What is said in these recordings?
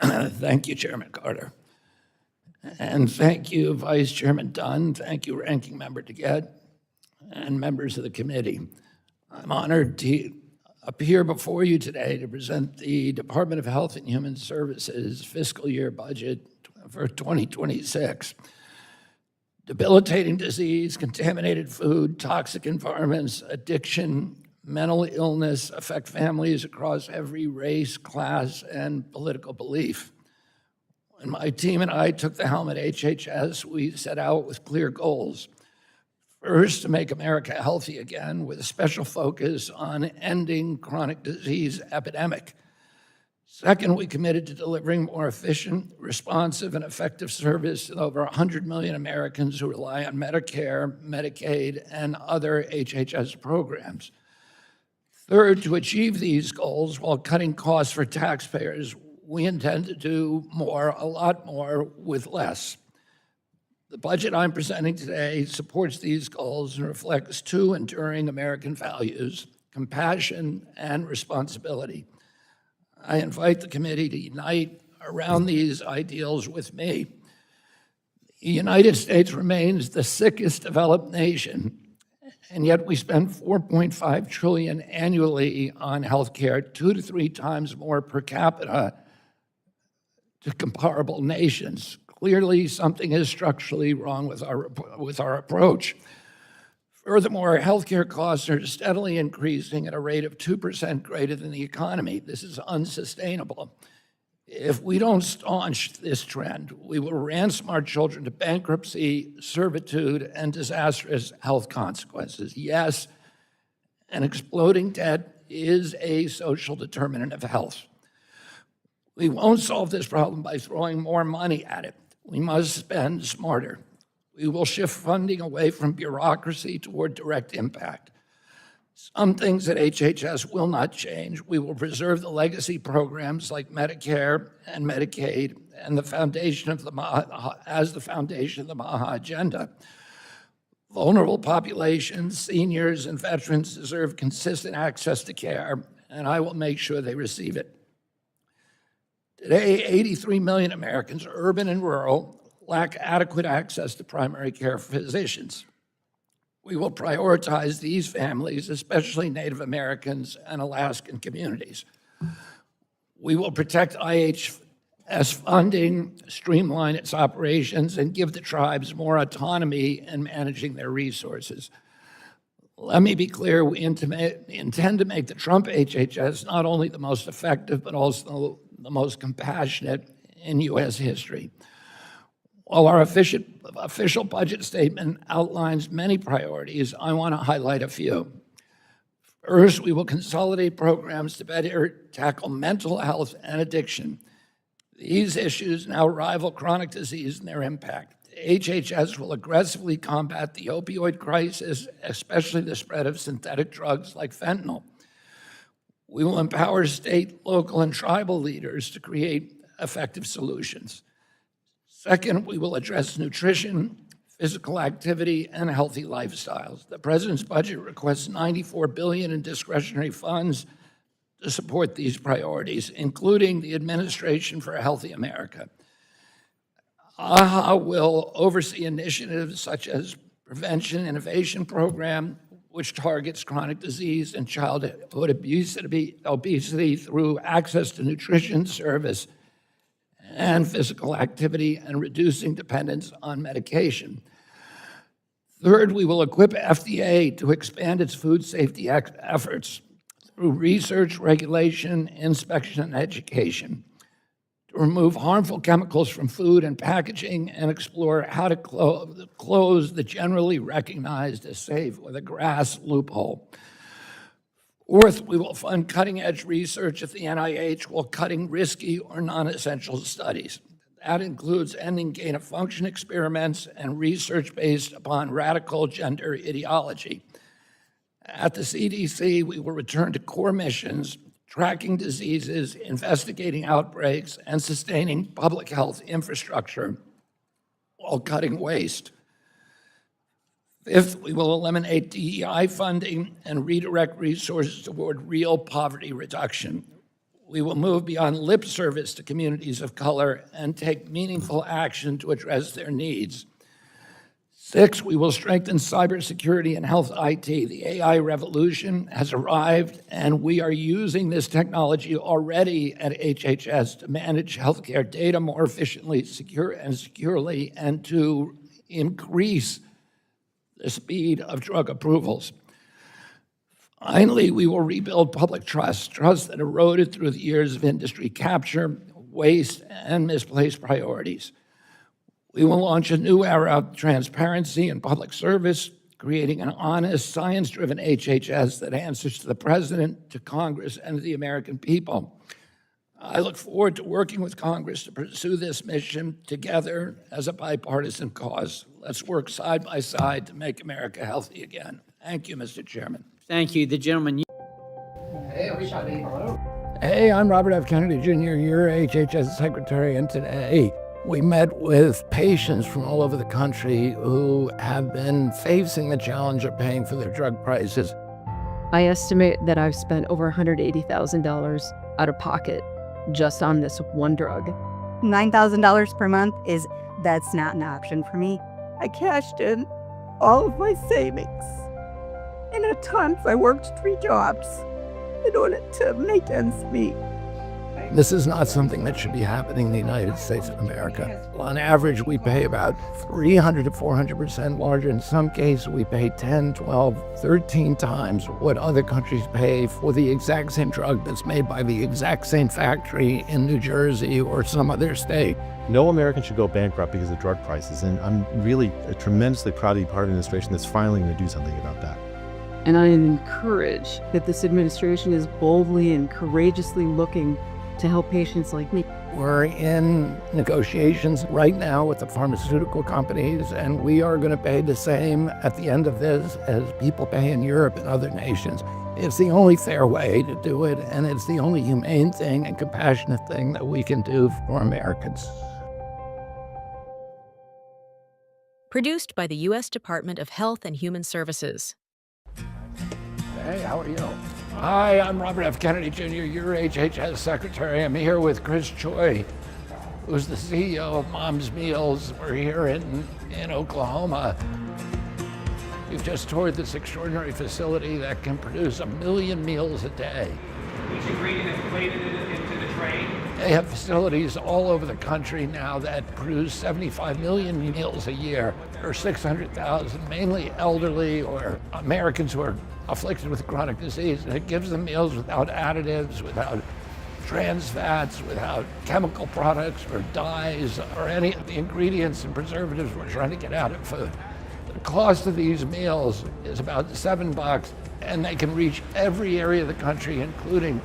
Thank you, Chairman Carter. And thank you, Vice Chairman Dunn. Thank you, Ranking Member DeGette, and members of the committee. I'm honored to appear before you today to present the Department of Health and Human Services fiscal year budget for 2026. Debilitating disease, contaminated food, toxic environments, addiction, mental illness affect families across every race, class, and political belief. When my team and I took the helm at HHS, we set out with clear goals. First, to make America healthy again with a special focus on ending chronic disease epidemic. Second, we committed to delivering more efficient, responsive, and effective service to over 100 million Americans who rely on Medicare, Medicaid, and other HHS programs. Third, to achieve these goals while cutting costs for taxpayers, we intend to do more, a lot more, with less. The budget I'm presenting today supports these goals and reflects two enduring American values: compassion and responsibility. I invite the committee to unite around these ideals with me. The United States remains the sickest developed nation, and yet we spend $4.5 trillion annually on healthcare, 2 to 3 times more per capita to comparable nations. Clearly, something is structurally wrong with our approach. Furthermore, healthcare costs are steadily increasing at a rate of 2% greater than the economy. This is unsustainable. If we don't staunch this trend, we will ransom our children to bankruptcy, servitude, and disastrous health consequences. Yes, an exploding debt is a social determinant of health. We won't solve this problem by throwing more money at it. We must spend smarter. We will shift funding away from bureaucracy toward direct impact. Some things at HHS will not change. We will preserve the legacy programs like Medicare and Medicaid and the foundation of the MAHA agenda. Vulnerable populations, seniors, and veterans deserve consistent access to care, and I will make sure they receive it. Today, 83 million Americans, urban and rural, lack adequate access to primary care physicians. We will prioritize these families, especially Native Americans and Alaskan communities. We will protect IHS funding, streamline its operations, and give the tribes more autonomy in managing their resources. Let me be clear, we intend to make the Trump HHS not only the most effective, but also the most compassionate in U.S. history. While our official budget statement outlines many priorities, I want to highlight a few. First, we will consolidate programs to better tackle mental health and addiction. These issues now rival chronic disease in their impact. HHS will aggressively combat the opioid crisis, especially the spread of synthetic drugs like fentanyl. We will empower state, local, and tribal leaders to create effective solutions. Second, we will address nutrition, physical activity, and healthy lifestyles. The President's budget requests $94 billion in discretionary funds to support these priorities, including the Administration for a Healthy America. AHA will oversee initiatives such as Prevention Innovation Program, which targets chronic disease and childhood obesity through access to nutrition service and physical activity and reducing dependence on medication. Third, we will equip FDA to expand its food safety efforts through research, regulation, inspection, and education, to remove harmful chemicals from food and packaging and explore how to close the generally recognized as safe or the GRAS loophole. Fourth, we will fund cutting-edge research at the NIH while cutting risky or non-essential studies. That includes ending gain-of-function experiments and research based upon radical gender ideology. At the CDC, we will return to core missions, tracking diseases, investigating outbreaks, and sustaining public health infrastructure while cutting waste. Fifth, we will eliminate DEI funding and redirect resources toward real poverty reduction. We will move beyond lip service to communities of color and take meaningful action to address their needs. 6, we will strengthen cybersecurity and health IT. The AI revolution has arrived, and we are using this technology already at HHS to manage healthcare data more efficiently, securely, and to increase the speed of drug approvals. Finally, we will rebuild public trust that eroded through the years of industry capture, waste, and misplaced priorities. We will launch a new era of transparency and public service, creating an honest, science-driven HHS that answers to the President, to Congress, and to the American people. I look forward to working with Congress to pursue this mission together as a bipartisan cause. Let's work side by side to make America healthy again. Thank you, Mr. Chairman. Thank you. The gentleman. Hey, everybody. Hello. Hey, I'm Robert F. Kennedy Jr., your HHS Secretary, and today we met with patients from all over the country who have been facing the challenge of paying for their drug prices. I estimate that I've spent over $180,000 out of pocket just on this one drug. $9,000 per month that's not an option for me. I cashed in all of my savings. And at times I worked 3 jobs in order to make ends meet. This is not something that should be happening in the United States of America. On average, we pay about 300 to 400% larger. In some cases, we pay 10, 12, 13 times what other countries pay for the exact same drug that's made by the exact same factory in New Jersey or some other state. No American should go bankrupt because of drug prices, and I'm really tremendously proud to be part of an administration that's finally going to do something about that. And I am encouraged that this administration is boldly and courageously looking to help patients like me. We're in negotiations right now with the pharmaceutical companies, and we are going to pay the same at the end of this as people pay in Europe and other nations. It's the only fair way to do it, and it's the only humane thing and compassionate thing that we can do for Americans. Produced by the U.S. Department of Health and Human Services. Hey, how are you? Hi, I'm Robert F. Kennedy Jr., your HHS Secretary. I'm here with Chris Choi, who's the CEO of Mom's Meals. We're here in Oklahoma. We've just toured this extraordinary facility that can produce 1 million meals a day. Each ingredient is plated into the tray. They have facilities all over the country now that produce 75 million meals a year, or 600,000, mainly elderly or Americans who are afflicted with chronic disease. And it gives them meals without additives, without trans fats, without chemical products or dyes or any of the ingredients and preservatives we're trying to get out of food. The cost of these meals is about $7, and they can reach every area of the country, including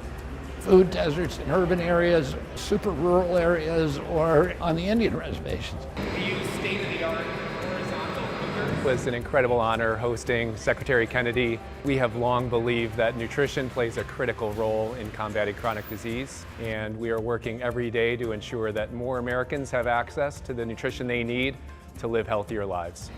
food deserts in urban areas, super rural areas, or on the Indian reservations. We use state-of-the-art horizontal cookers. It was an incredible honor hosting Secretary Kennedy. We have long believed that nutrition plays a critical role in combating chronic disease, and we are working every day to ensure that more Americans have access to the nutrition they need to live healthier lives.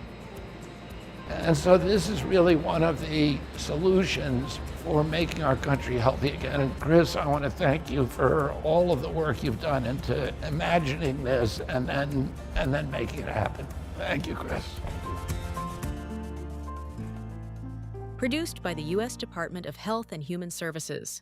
And so this is really one of the solutions for making our country healthy again. And Chris, I want to thank you for all of the work you've done into imagining this and then making it happen. Thank you, Chris. Produced by the U.S. Department of Health and Human Services.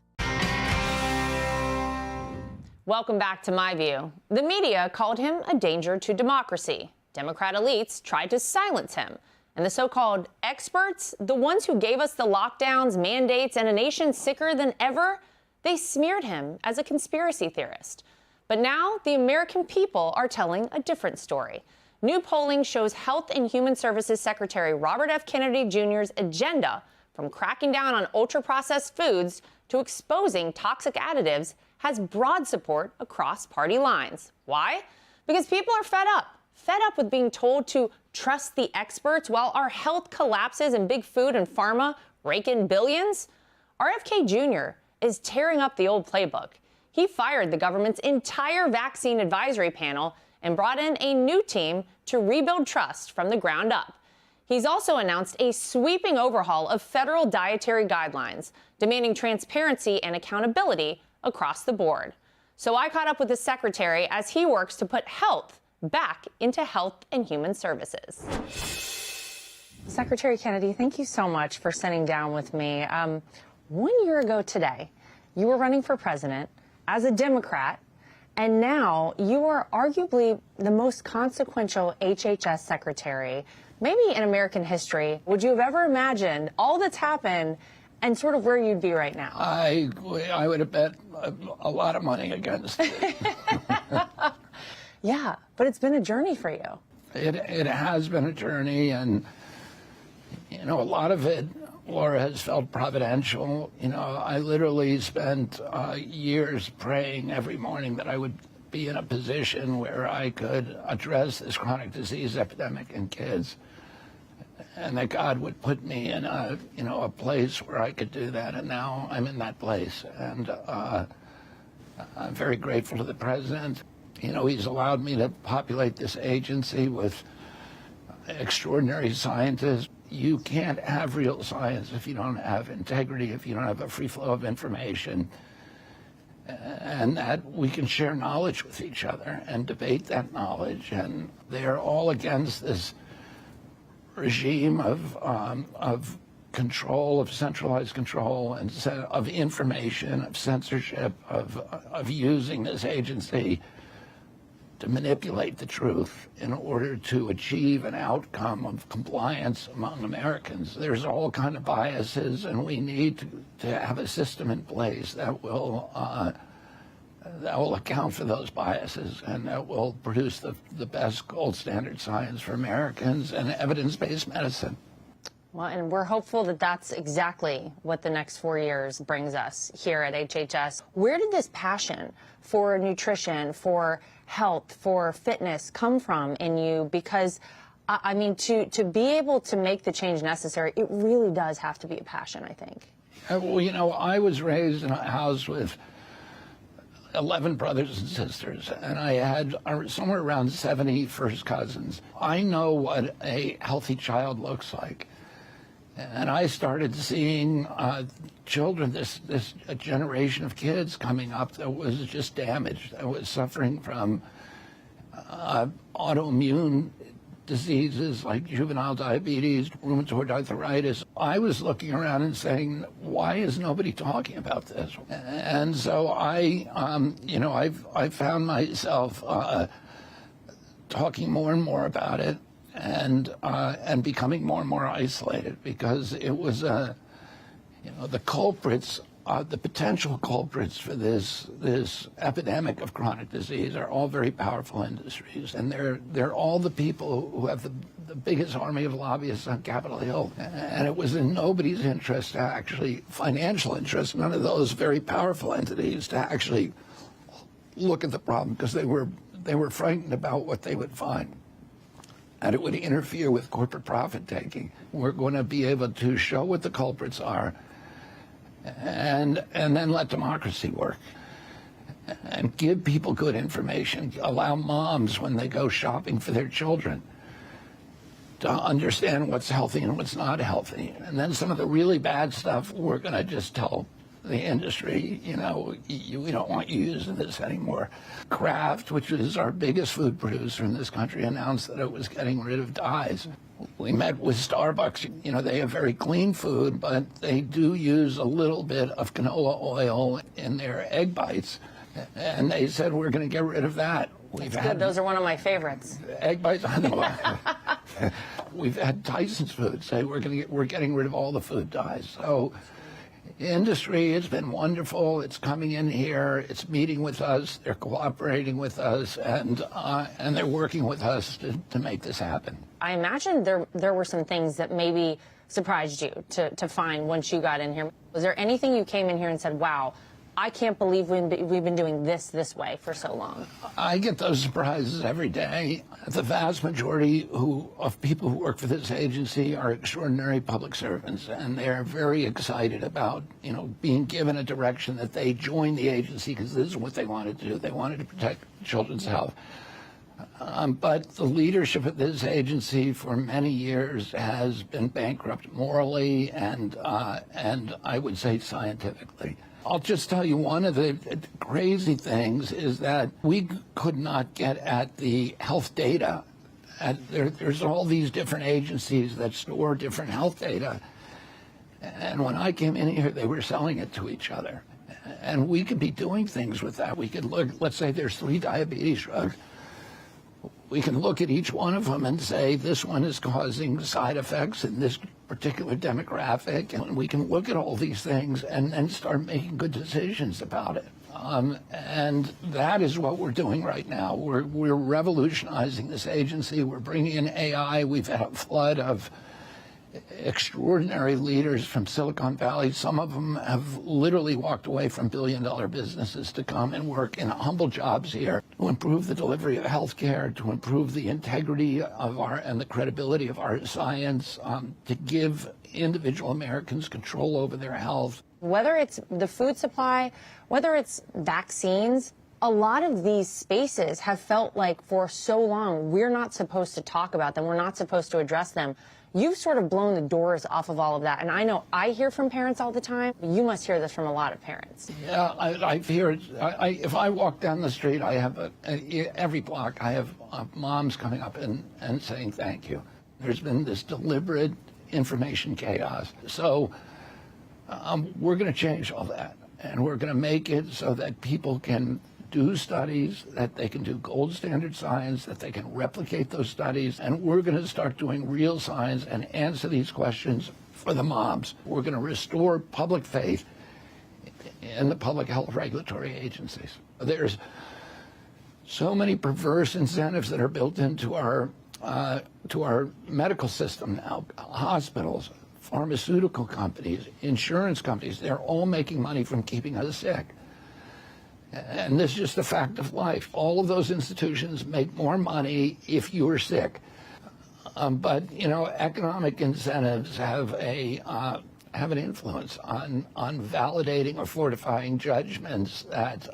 Welcome back to My View. The media called him a danger to democracy. Democrat elites tried to silence him. And the so-called experts, the ones who gave us the lockdowns, mandates, and a nation sicker than ever, they smeared him as a conspiracy theorist. But now the American people are telling a different story. New polling shows Health and Human Services Secretary Robert F. Kennedy Jr.'s agenda, from cracking down on ultra-processed foods to exposing toxic additives, has broad support across party lines. Why? Because people are fed up with being told to trust the experts while our health collapses and big food and pharma rake in billions. RFK Jr. is tearing up the old playbook. He fired the government's entire vaccine advisory panel and brought in a new team to rebuild trust from the ground up. He's also announced a sweeping overhaul of federal dietary guidelines, demanding transparency and accountability across the board. So I caught up with the secretary as he works to put health back into Health and Human Services. Secretary Kennedy, thank you so much for sitting down with me. 1 year ago today, you were running for president as a Democrat, and now you are arguably the most consequential HHS secretary, maybe in American history. Would you have ever imagined all that's happened and sort of where you'd be right now? I would have bet a lot of money against it. Yeah, but it's been a journey for you. It has been a journey, and, you know, a lot of it, Laura, has felt providential. You know, I literally spent years praying every morning that I would be in a position where I could address this chronic disease epidemic in kids, and that God would put me in a, you know, a place where I could do that. And now I'm in that place, and I'm very grateful to the president. You know, he's allowed me to populate this agency with extraordinary scientists. You can't have real science if you don't have integrity, if you don't have a free flow of information, and that we can share knowledge with each other and debate that knowledge. And they're all against this regime of control, of centralized control, and of information, of censorship, of using this agency to manipulate the truth in order to achieve an outcome of compliance among Americans. There's all kind of biases, and we need to have a system in place that will account for those biases and that will produce the best gold standard science for Americans and evidence-based medicine. Well, and we're hopeful that that's exactly what the next 4 years brings us here at HHS. Where did this passion for nutrition, for health, for fitness come from in you? Because, I mean, to be able to make the change necessary, it really does have to be a passion, I think. Well, you know, I was raised in a house with 11 brothers and sisters, and I had somewhere around 70 first cousins. I know what a healthy child looks like. And I started seeing children, a generation of kids coming up that was just damaged, that was suffering from autoimmune diseases like juvenile diabetes, rheumatoid arthritis. I was looking around and saying, why is nobody talking about this? And so I found myself talking more and more about it, and becoming more and more isolated, because it was the culprits, the potential culprits for this epidemic of chronic disease are all very powerful industries, and they're all the people who have the biggest army of lobbyists on Capitol Hill. And it was in nobody's interest to actually, financial interest, none of those very powerful entities, to actually look at the problem, because they were frightened about what they would find. And it would interfere with corporate profit taking. We're going to be able to show what the culprits are, and then let democracy work, and give people good information. Allow moms, when they go shopping for their children, to understand what's healthy and what's not healthy. And then some of the really bad stuff, we're going to just tell the industry, you know, we don't want you using this anymore. Kraft, which is our biggest food producer in this country, announced that it was getting rid of dyes. We met with Starbucks. You know, they have very clean food, but they do use a little bit of canola oil in their egg bites. And they said, we're going to get rid of that. That's good. Those are one of my favorites. Egg bites. I know. We've had Tyson's Food say we're getting rid of all the food dyes. So industry has been wonderful. It's coming in here. It's meeting with us. They're cooperating with us, and they're working with us to make this happen. I imagine there were some things that maybe surprised you to find once you got in here. Was there anything you came in here and said, wow, I can't believe we've been doing this way for so long? I get those surprises every day. The vast majority of people who work for this agency are extraordinary public servants, and they're very excited about, you know, being given a direction that they join the agency because this is what they wanted to do. They wanted to protect children's health. But the leadership of this agency for many years has been bankrupt morally and I would say scientifically. I'll just tell you, one of the crazy things is that we could not get at the health data. There's all these different agencies that store different health data. And when I came in here, they were selling it to each other. And we could be doing things with that. We could look, let's say there's 3 diabetes drugs. We can look at each one of them and say, this one is causing side effects in this particular demographic. And we can look at all these things and start making good decisions about it. And that is what we're doing right now. We're revolutionizing this agency. We're bringing in AI. We've had a flood of extraordinary leaders from Silicon Valley. Some of them have literally walked away from billion-dollar businesses to come and work in humble jobs here to improve the delivery of health care, to improve the integrity of and the credibility of our science, to give individual Americans control over their health. Whether it's the food supply, whether it's vaccines, a lot of these spaces have felt like for so long we're not supposed to talk about them, we're not supposed to address them. You've sort of blown the doors off of all of that. And I know I hear from parents all the time. You must hear this from a lot of parents. Yeah, I hear it. If I walk down the street, I have every block, I have moms coming up and saying thank you. There's been this deliberate information chaos. So we're going to change all that. And we're going to make it so that people can do studies, that they can do gold standard science, that they can replicate those studies, and we're going to start doing real science and answer these questions for the moms. We're going to restore public faith in the public health regulatory agencies. There's so many perverse incentives that are built into our medical system now. Hospitals, pharmaceutical companies, insurance companies, they're all making money from keeping us sick. And this is just a fact of life. All of those institutions make more money if you're sick. But, you know, economic incentives have an influence on validating or fortifying judgments that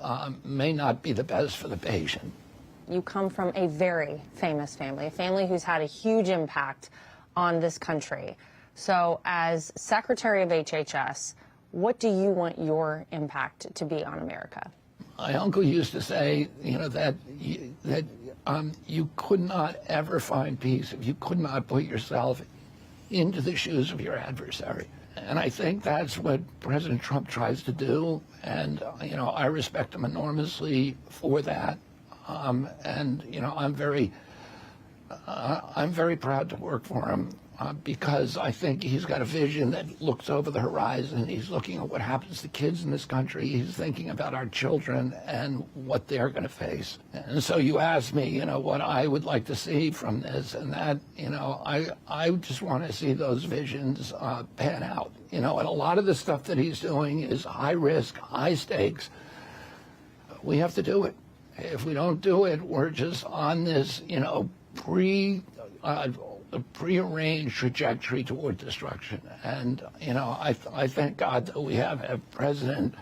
may not be the best for the patient. You come from a very famous family, a family who's had a huge impact on this country. So as Secretary of HHS, what do you want your impact to be on America? My uncle used to say, you know, that you could not ever find peace if you could not put yourself into the shoes of your adversary. And I think that's what President Trump tries to do. And, you know, I respect him enormously for that. And, you know, I'm very proud to work for him. Because I think he's got a vision that looks over the horizon. He's looking at what happens to kids in this country. He's thinking about our children and what they're going to face. And so you asked me, you know, what I would like to see from this, and that, you know, I just want to see those visions pan out. You know, and a lot of the stuff that he's doing is high risk, high stakes. We have to do it. If we don't do it, we're just on this, you know, a prearranged trajectory toward destruction. And, you know, I thank God that we have a president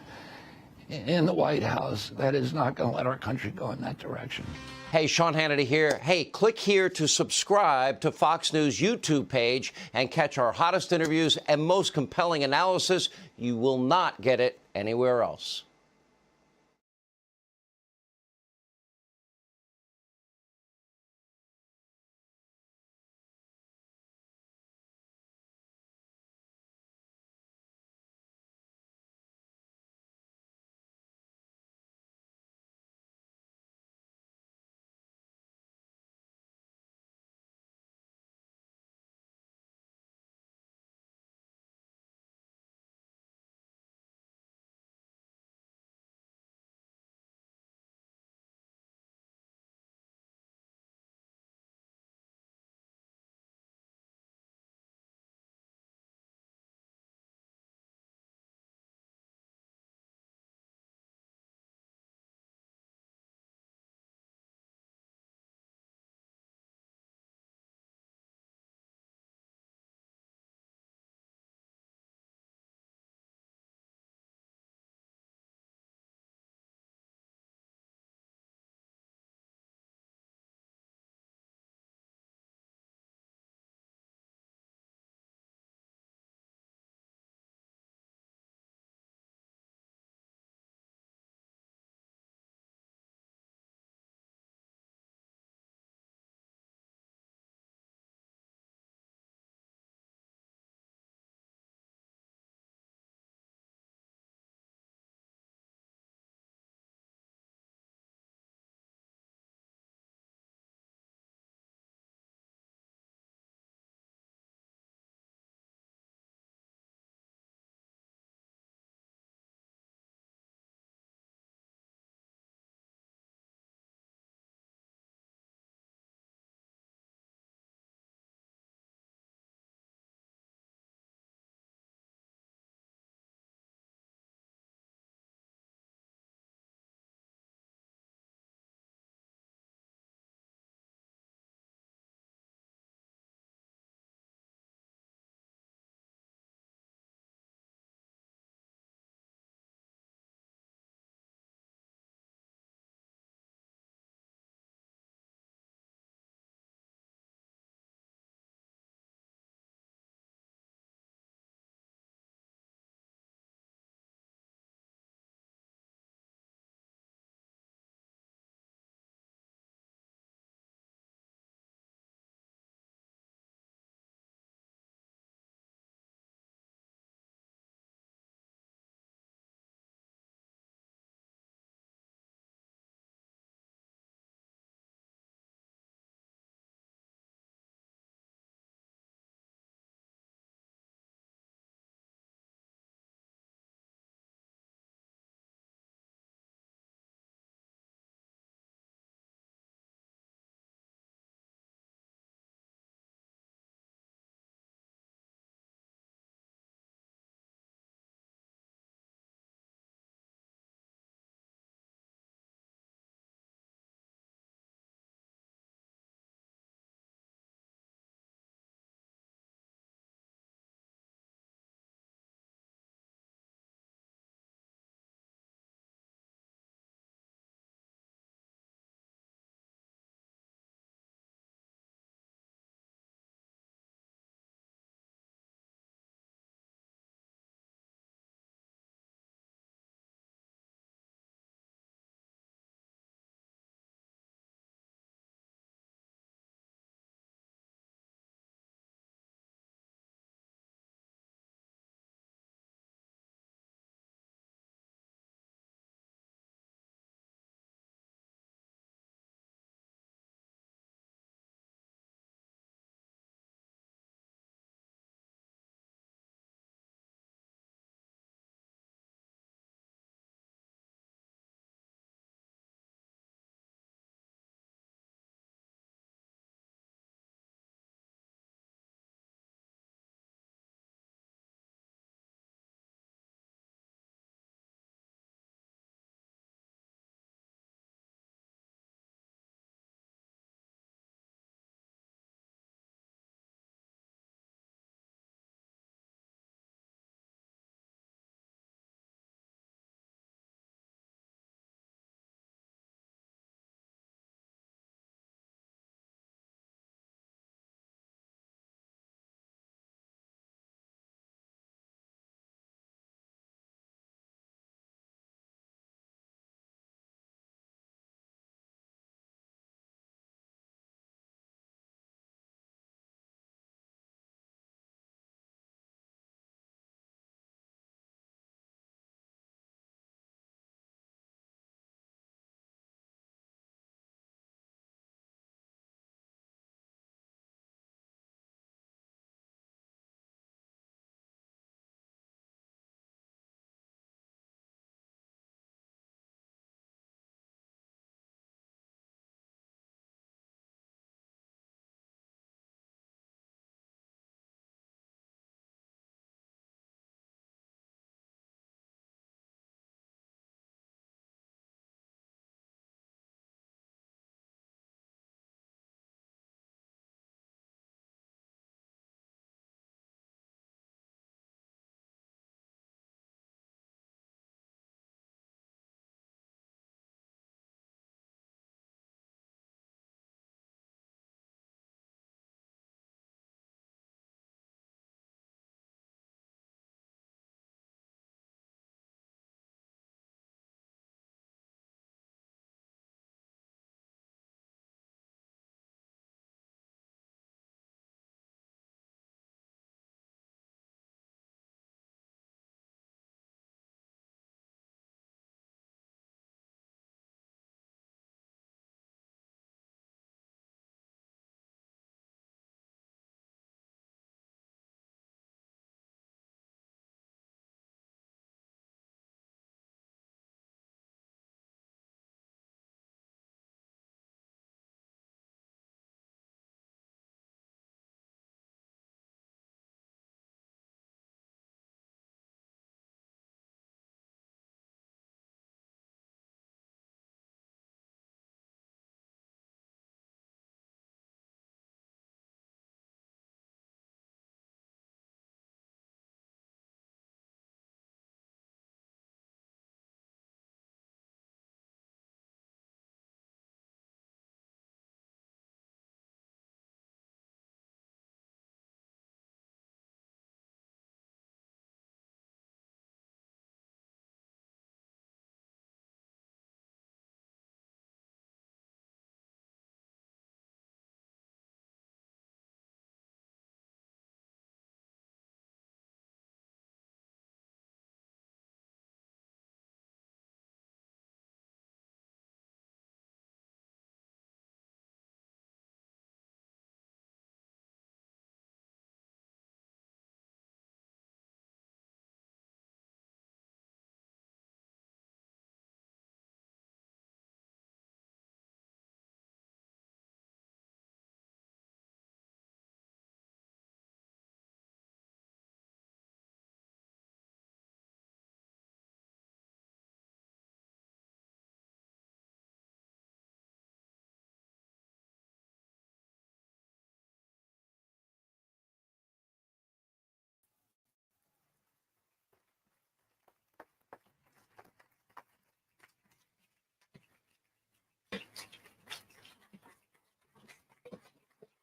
in the White House that is not going to let our country go in that direction. Hey, Sean Hannity here. Hey, click here to subscribe to Fox News YouTube page and catch our hottest interviews and most compelling analysis. You will not get it anywhere else.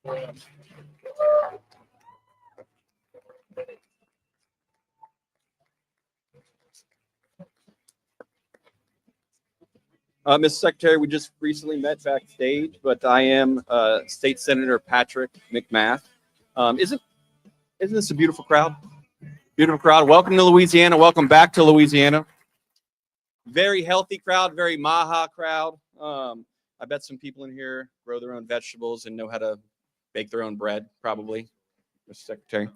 Mr. Secretary, we just recently met backstage, but I am State Senator Patrick McMath. Isn't this a beautiful crowd? Beautiful crowd. Welcome to Louisiana. Welcome back to Louisiana. Very healthy crowd, very Maha crowd. I bet some people in here grow their own vegetables and know how to bake their own bread, probably, Mr. Secretary.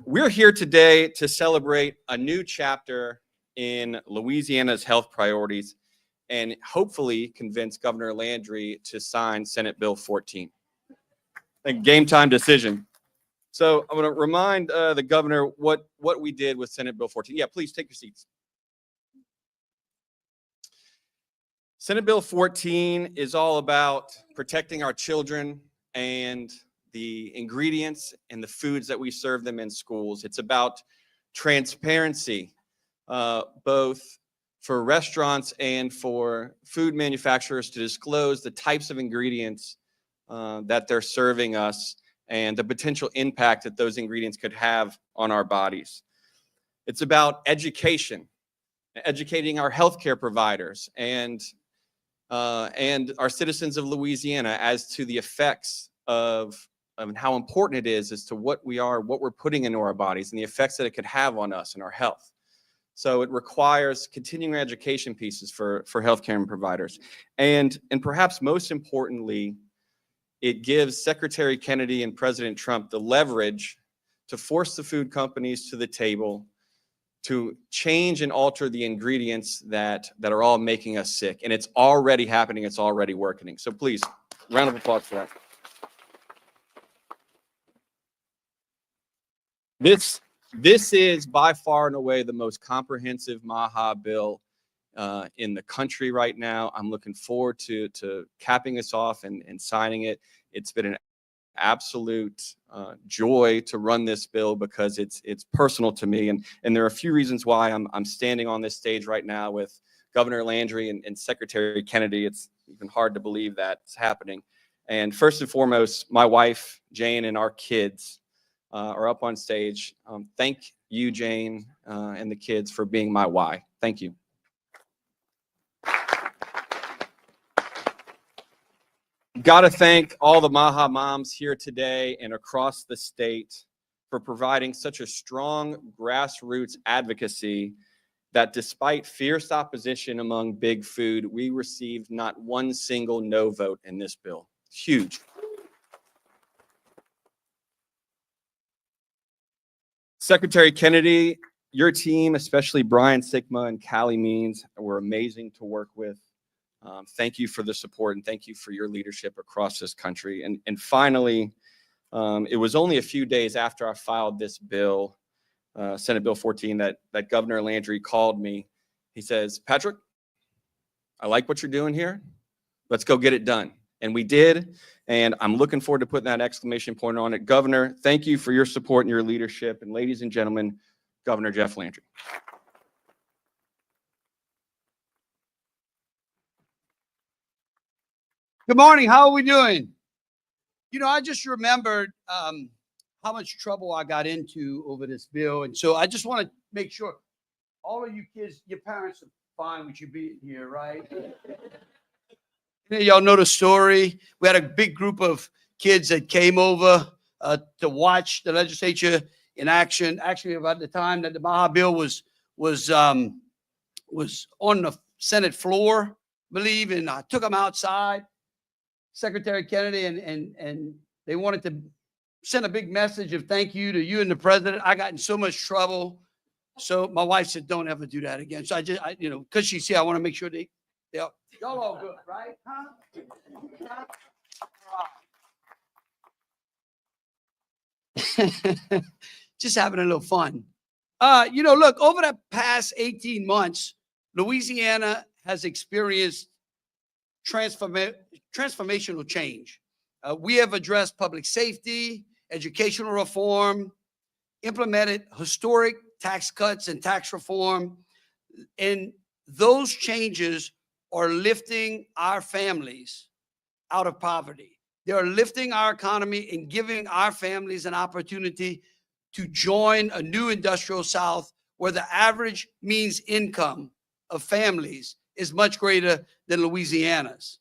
We're here today to celebrate a new chapter in Louisiana's health priorities and hopefully convince Governor Landry to sign Senate Bill 14. A game time decision. So I'm going to remind the governor what we did with Senate Bill 14. Yeah, please take your seats. Senate Bill 14 is all about protecting our children and the ingredients and the foods that we serve them in schools. It's about transparency, both for restaurants and for food manufacturers to disclose the types of ingredients that they're serving us and the potential impact that those ingredients could have on our bodies. It's about education, educating our healthcare providers and our citizens of Louisiana as to the effects of how important it is as to what we're putting into our bodies and the effects that it could have on us and our health. So it requires continuing education pieces for healthcare providers. And perhaps most importantly, it gives Secretary Kennedy and President Trump the leverage to force the food companies to the table to change and alter the ingredients that are all making us sick. And it's already happening. It's already working. So please, round of applause for that. This is by far and away the most comprehensive Maha bill in the country right now. I'm looking forward to capping this off and signing it. It's been an absolute joy to run this bill because it's personal to me. And there are a few reasons why I'm standing on this stage right now with Governor Landry and Secretary Kennedy. It's even hard to believe that it's happening. And first and foremost, my wife, Jane, and our kids are up on stage. Thank you, Jane, and the kids for being my why. Thank you. Got to thank all the Maha moms here today and across the state for providing such a strong grassroots advocacy that despite fierce opposition among big food, we received not one single no vote in this bill. Huge. Secretary Kennedy, your team, especially Brian Sigma and Callie Means, were amazing to work with. Thank you for the support and thank you for your leadership across this country. And finally, it was only a few days after I filed this bill, Senate Bill 14, that Governor Landry called me. He says, Patrick, I like what you're doing here. Let's go get it done. And we did. And I'm looking forward to putting that exclamation point on it. Governor, thank you for your support and your leadership. And ladies and gentlemen, Governor Jeff Landry. Good morning. How are we doing? You know, I just remembered how much trouble I got into over this bill. And so I just want to make sure all of you kids, your parents are fine with you being here, right? Y'all know the story. We had a big group of kids that came over to watch the legislature in action. Actually, about the time that the Maha bill was on the Senate floor, I believe, and I took them outside. Secretary Kennedy and they wanted to send a big message of thank you to you and the president. I got in so much trouble. So my wife said, don't ever do that again. So I you know, because she's here, I want to make sure y'all all good, right? Huh? Just having a little fun. You know, look, over the past 18 months, Louisiana has experienced transformational change. We have addressed public safety, educational reform, implemented historic tax cuts and tax reform, and those changes are lifting our families out of poverty. They are lifting our economy and giving our families an opportunity to join a new industrial South where the average means income of families is much greater than Louisiana's.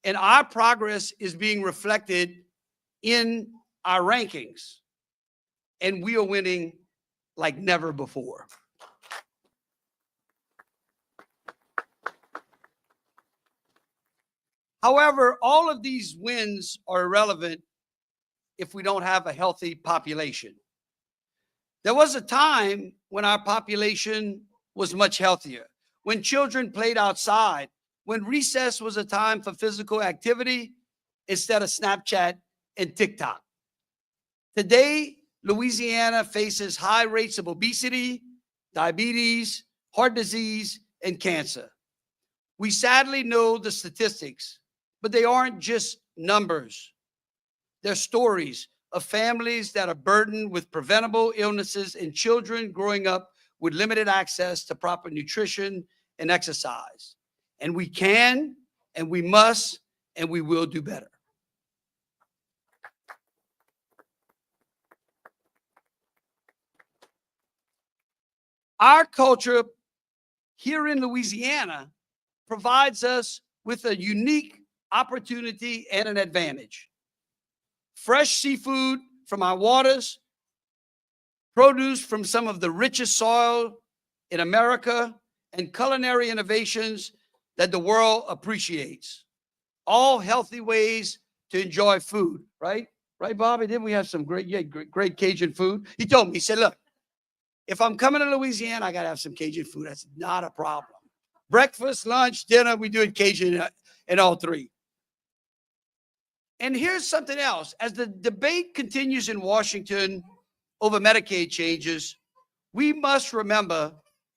And our progress is being reflected in our rankings. And we are winning like never before. However, all of these wins are irrelevant if we don't have a healthy population. There was a time when our population was much healthier, when children played outside, when recess was a time for physical activity instead of Snapchat and TikTok. Today, Louisiana faces high rates of obesity, diabetes, heart disease, and cancer. We sadly know the statistics, but they aren't just numbers. They're stories of families that are burdened with preventable illnesses and children growing up with limited access to proper nutrition and exercise. And we can, and we must, and we will do better. Our culture here in Louisiana provides us with a unique opportunity and an advantage. Fresh seafood from our waters, produce from some of the richest soil in America, and culinary innovations that the world appreciates. All healthy ways to enjoy food, right? Right, Bobby? Didn't we have some great Cajun food? He told me, he said, look, if I'm coming to Louisiana, I got to have some Cajun food. That's not a problem. Breakfast, lunch, dinner, we do it Cajun in all three. And here's something else. As the debate continues in Washington over Medicaid changes, we must remember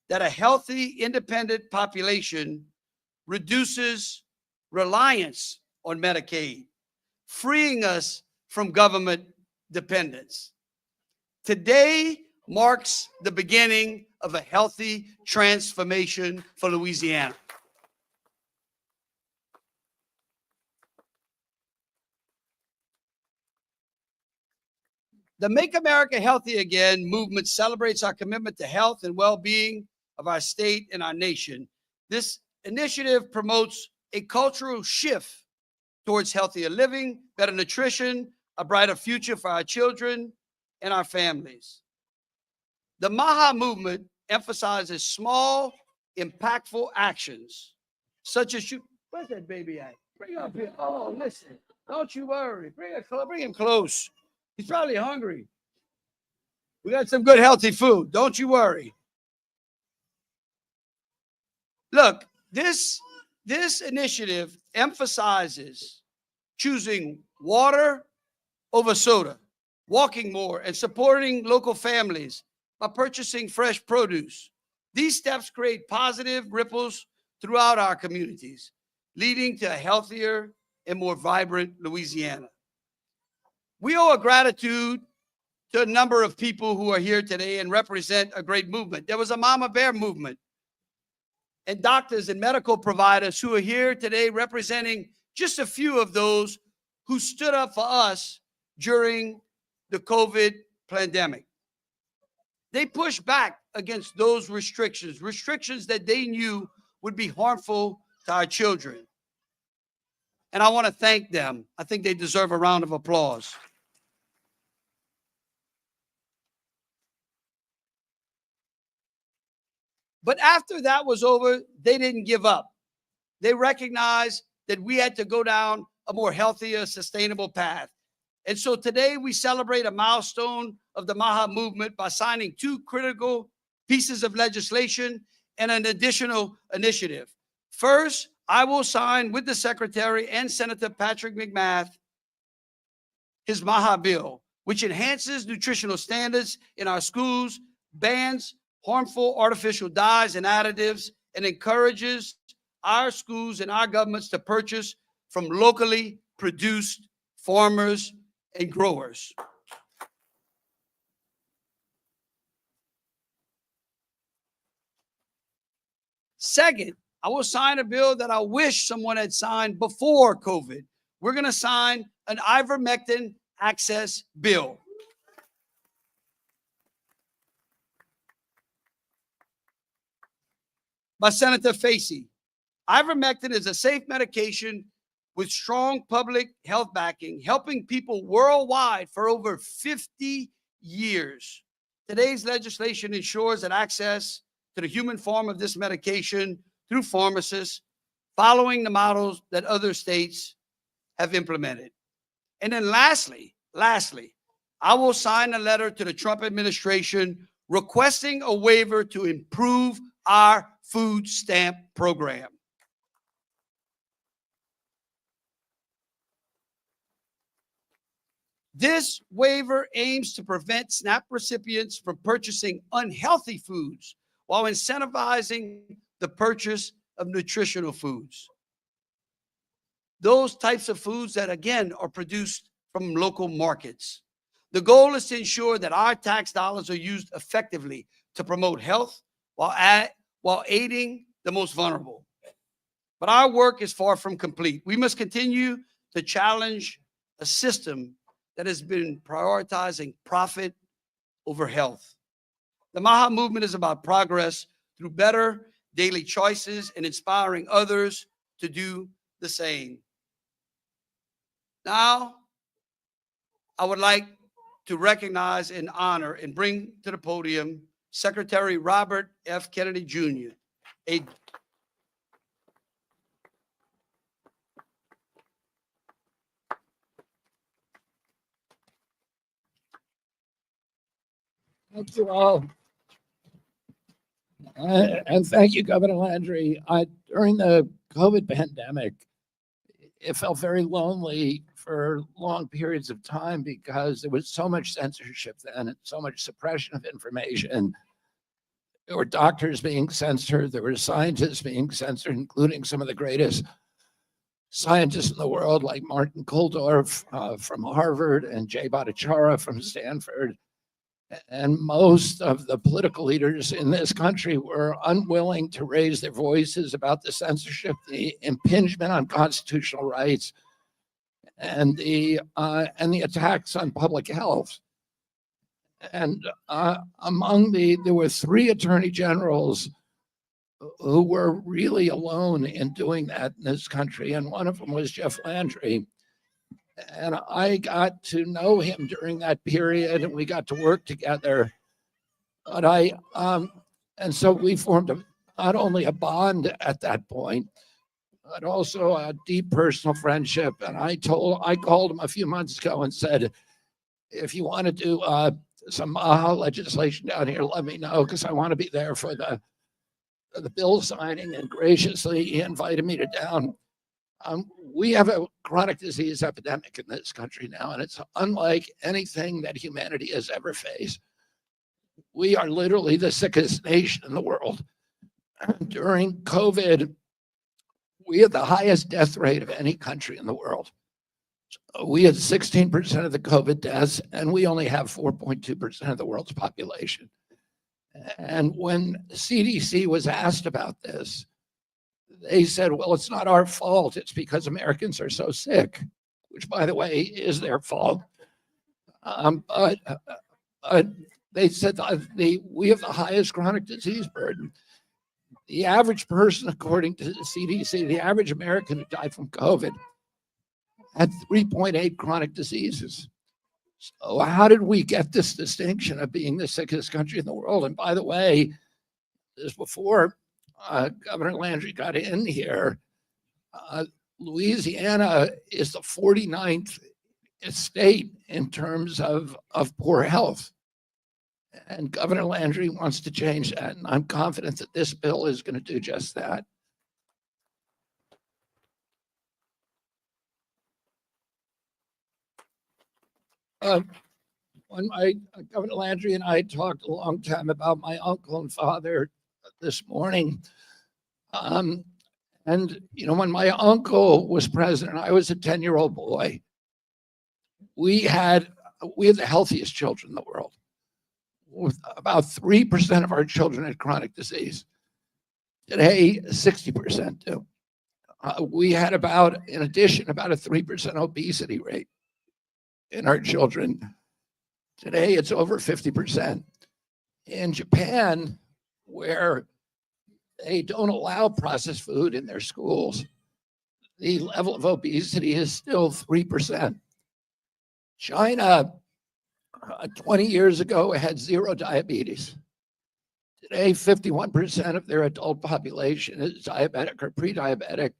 that a healthy, independent population reduces reliance on Medicaid, freeing us from government dependence. Today marks the beginning of a healthy transformation for Louisiana. The Make America Healthy Again movement celebrates our commitment to health and well-being of our state and our nation. This initiative promotes a cultural shift towards healthier living, better nutrition, a brighter future for our children and our families. The MAHA movement emphasizes small, impactful actions, such as where's that baby at? Bring him up here. Oh, listen, don't you worry. Bring him close. He's probably hungry. We got some good, healthy food. Don't you worry. Look, this initiative emphasizes choosing water over soda, walking more, and supporting local families by purchasing fresh produce. These steps create positive ripples throughout our communities, leading to a healthier and more vibrant Louisiana. We owe a gratitude to a number of people who are here today and represent a great movement. There was a Mama Bear movement, and doctors and medical providers who are here today representing just a few of those who stood up for us during the COVID pandemic. They pushed back against those restrictions that they knew would be harmful to our children. And I want to thank them. I think they deserve a round of applause. But after that was over, they didn't give up. They recognized that we had to go down a more healthier, sustainable path. And so today we celebrate a milestone of the MAHA movement by signing two critical pieces of legislation and an additional initiative. First, I will sign with the Secretary and Senator Patrick McMath his MAHA bill, which enhances nutritional standards in our schools, bans harmful artificial dyes and additives, and encourages our schools and our governments to purchase from locally produced farmers and growers. Second, I will sign a bill that I wish someone had signed before COVID. We're going to sign an ivermectin access bill. By Senator Facey. Ivermectin is a safe medication with strong public health backing, helping people worldwide for over 50 years. Today's legislation ensures that access to the human form of this medication through pharmacists, following the models that other states have implemented. And then lastly, I will sign a letter to the Trump administration requesting a waiver to improve our food stamp program. This waiver aims to prevent SNAP recipients from purchasing unhealthy foods while incentivizing the purchase of nutritional foods. Those types of foods that, again, are produced from local markets. The goal is to ensure that our tax dollars are used effectively to promote health while aiding the most vulnerable. But our work is far from complete. We must continue to challenge a system that has been prioritizing profit over health. The MAHA movement is about progress through better daily choices and inspiring others to do the same. Now, I would like to recognize and honor and bring to the podium Secretary Robert F. Kennedy Jr., Thank you all. And thank you, Governor Landry. During the COVID pandemic, it felt very lonely for long periods of time because there was so much censorship then and so much suppression of information. There were doctors being censored. There were scientists being censored, including some of the greatest scientists in the world, like Martin Kulldorff from Harvard and Jay Bhattacharya from Stanford. And most of the political leaders in this country were unwilling to raise their voices about the censorship, the impingement on constitutional rights, and the attacks on public health. And there were 3 attorney generals who were really alone in doing that in this country, and one of them was Jeff Landry. And I got to know him during that period, and we got to work together. But and so we formed not only a bond at that point, but also a deep personal friendship. And I called him a few months ago and said, if you want to do some MAHA legislation down here, let me know, because I want to be there for the bill signing. And graciously, he invited me to down. We have a chronic disease epidemic in this country now, and it's unlike anything that humanity has ever faced. We are literally the sickest nation in the world. During COVID, we had the highest death rate of any country in the world. We had 16% of the COVID deaths, and we only have 4.2% of the world's population. And when CDC was asked about this, they said, well, it's not our fault. It's because Americans are so sick, which, by the way, is their fault. But they said we have the highest chronic disease burden. The average person, according to the CDC, the average American who died from COVID had 3.8 chronic diseases. So how did we get this distinction of being the sickest country in the world? And by the way, this before Governor Landry got in here, Louisiana is the 49th state in terms of poor health. And Governor Landry wants to change that. And I'm confident that this bill is going to do just that. When Governor Landry and I talked a long time about my uncle and father this morning. And, when my uncle was president, I was a 10-year-old boy. We had the healthiest children in the world. About 3% of our children had chronic disease. Today, 60% do. we had about, in addition, about a 3% obesity rate in our children. Today, it's over 50%. In Japan, where they don't allow processed food in their schools, the level of obesity is still 3%. China, 20 years ago, had zero diabetes. Today, 51% of their adult population is diabetic or pre-diabetic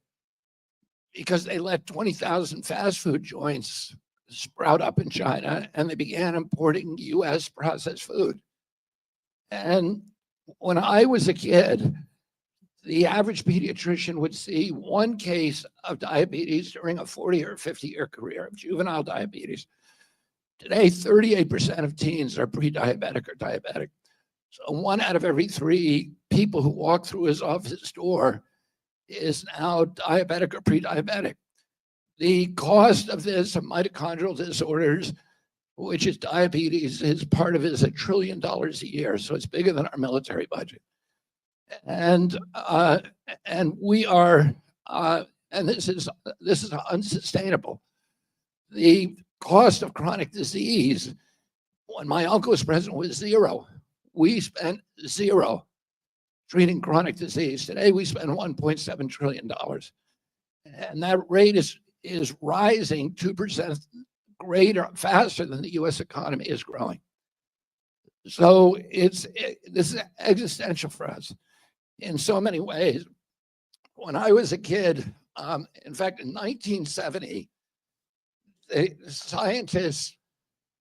because they let 20,000 fast food joints sprout up in China and they began importing US processed food. And when I was a kid, the average pediatrician would see one case of diabetes during a 40 or 50-year career of juvenile diabetes. Today, 38% of teens are pre-diabetic or diabetic. So 1 out of every 3 people who walk through his office door is now diabetic or pre-diabetic. The cost of this, of mitochondrial disorders, which is diabetes, is part of it is $1 trillion a year. So it's bigger than our military budget. And we are, and this is unsustainable. The cost of chronic disease, when my uncle was president, was zero. We spent zero treating chronic disease. Today, we spend $1.7 trillion. And that rate is rising 2% greater, faster than the US economy is growing. So this is existential for us in so many ways. When I was a kid, in fact, in 1970, the scientists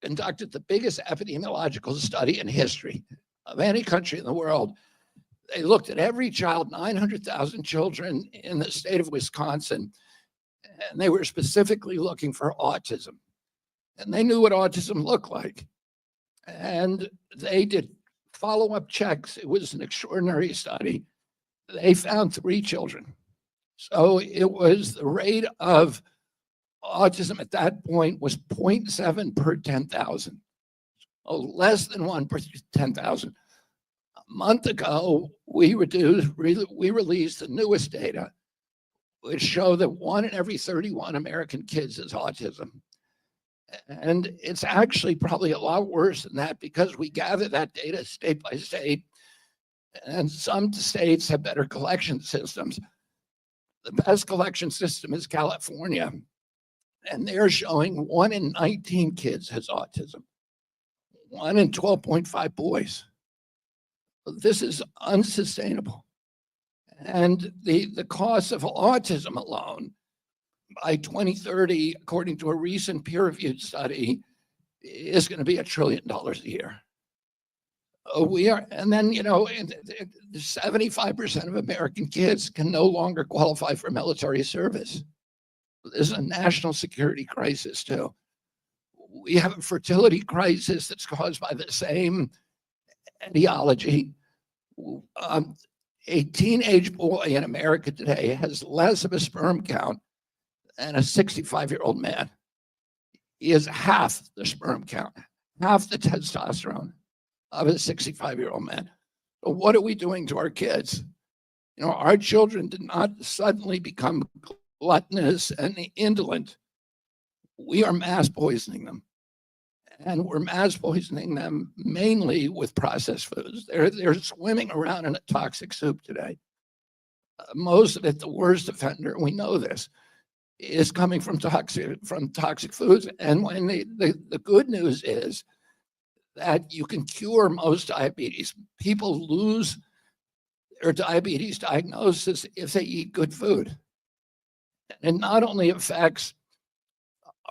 conducted the biggest epidemiological study in history of any country in the world. They looked at every child, 900,000 children in the state of Wisconsin, and they were specifically looking for autism. And they knew what autism looked like. And they did follow-up checks. It was an extraordinary study. They found 3 children. So it was the rate of autism at that point was 0.7 per 10,000. Oh, less than 1 per 10,000. A month ago, we released the newest data, which show that 1 in every 31 American kids has autism. And it's actually probably a lot worse than that because we gather that data state by state, and some states have better collection systems. The best collection system is California, and they're showing 1 in 19 kids has autism, 1 in 12.5 boys. This is unsustainable. And the cost of autism alone by 2030, according to a recent peer-reviewed study, is going to be $1 trillion a year. We are, and then, 75% of American kids can no longer qualify for military service. This is a national security crisis, too. We have a fertility crisis that's caused by the same ideology. A teenage boy in America today has less of a sperm count than a 65-year-old man. He has half the sperm count, half the testosterone of a 65-year-old man. So what are we doing to our kids? Our children did not suddenly become gluttonous and indolent. We are mass poisoning them. And we're mass poisoning them mainly with processed foods. They're swimming around in a toxic soup today. Most of it, the worst offender, we know this, is coming from toxic foods. And when the good news is that you can cure most diabetes. People lose their diabetes diagnosis if they eat good food. And it not only affects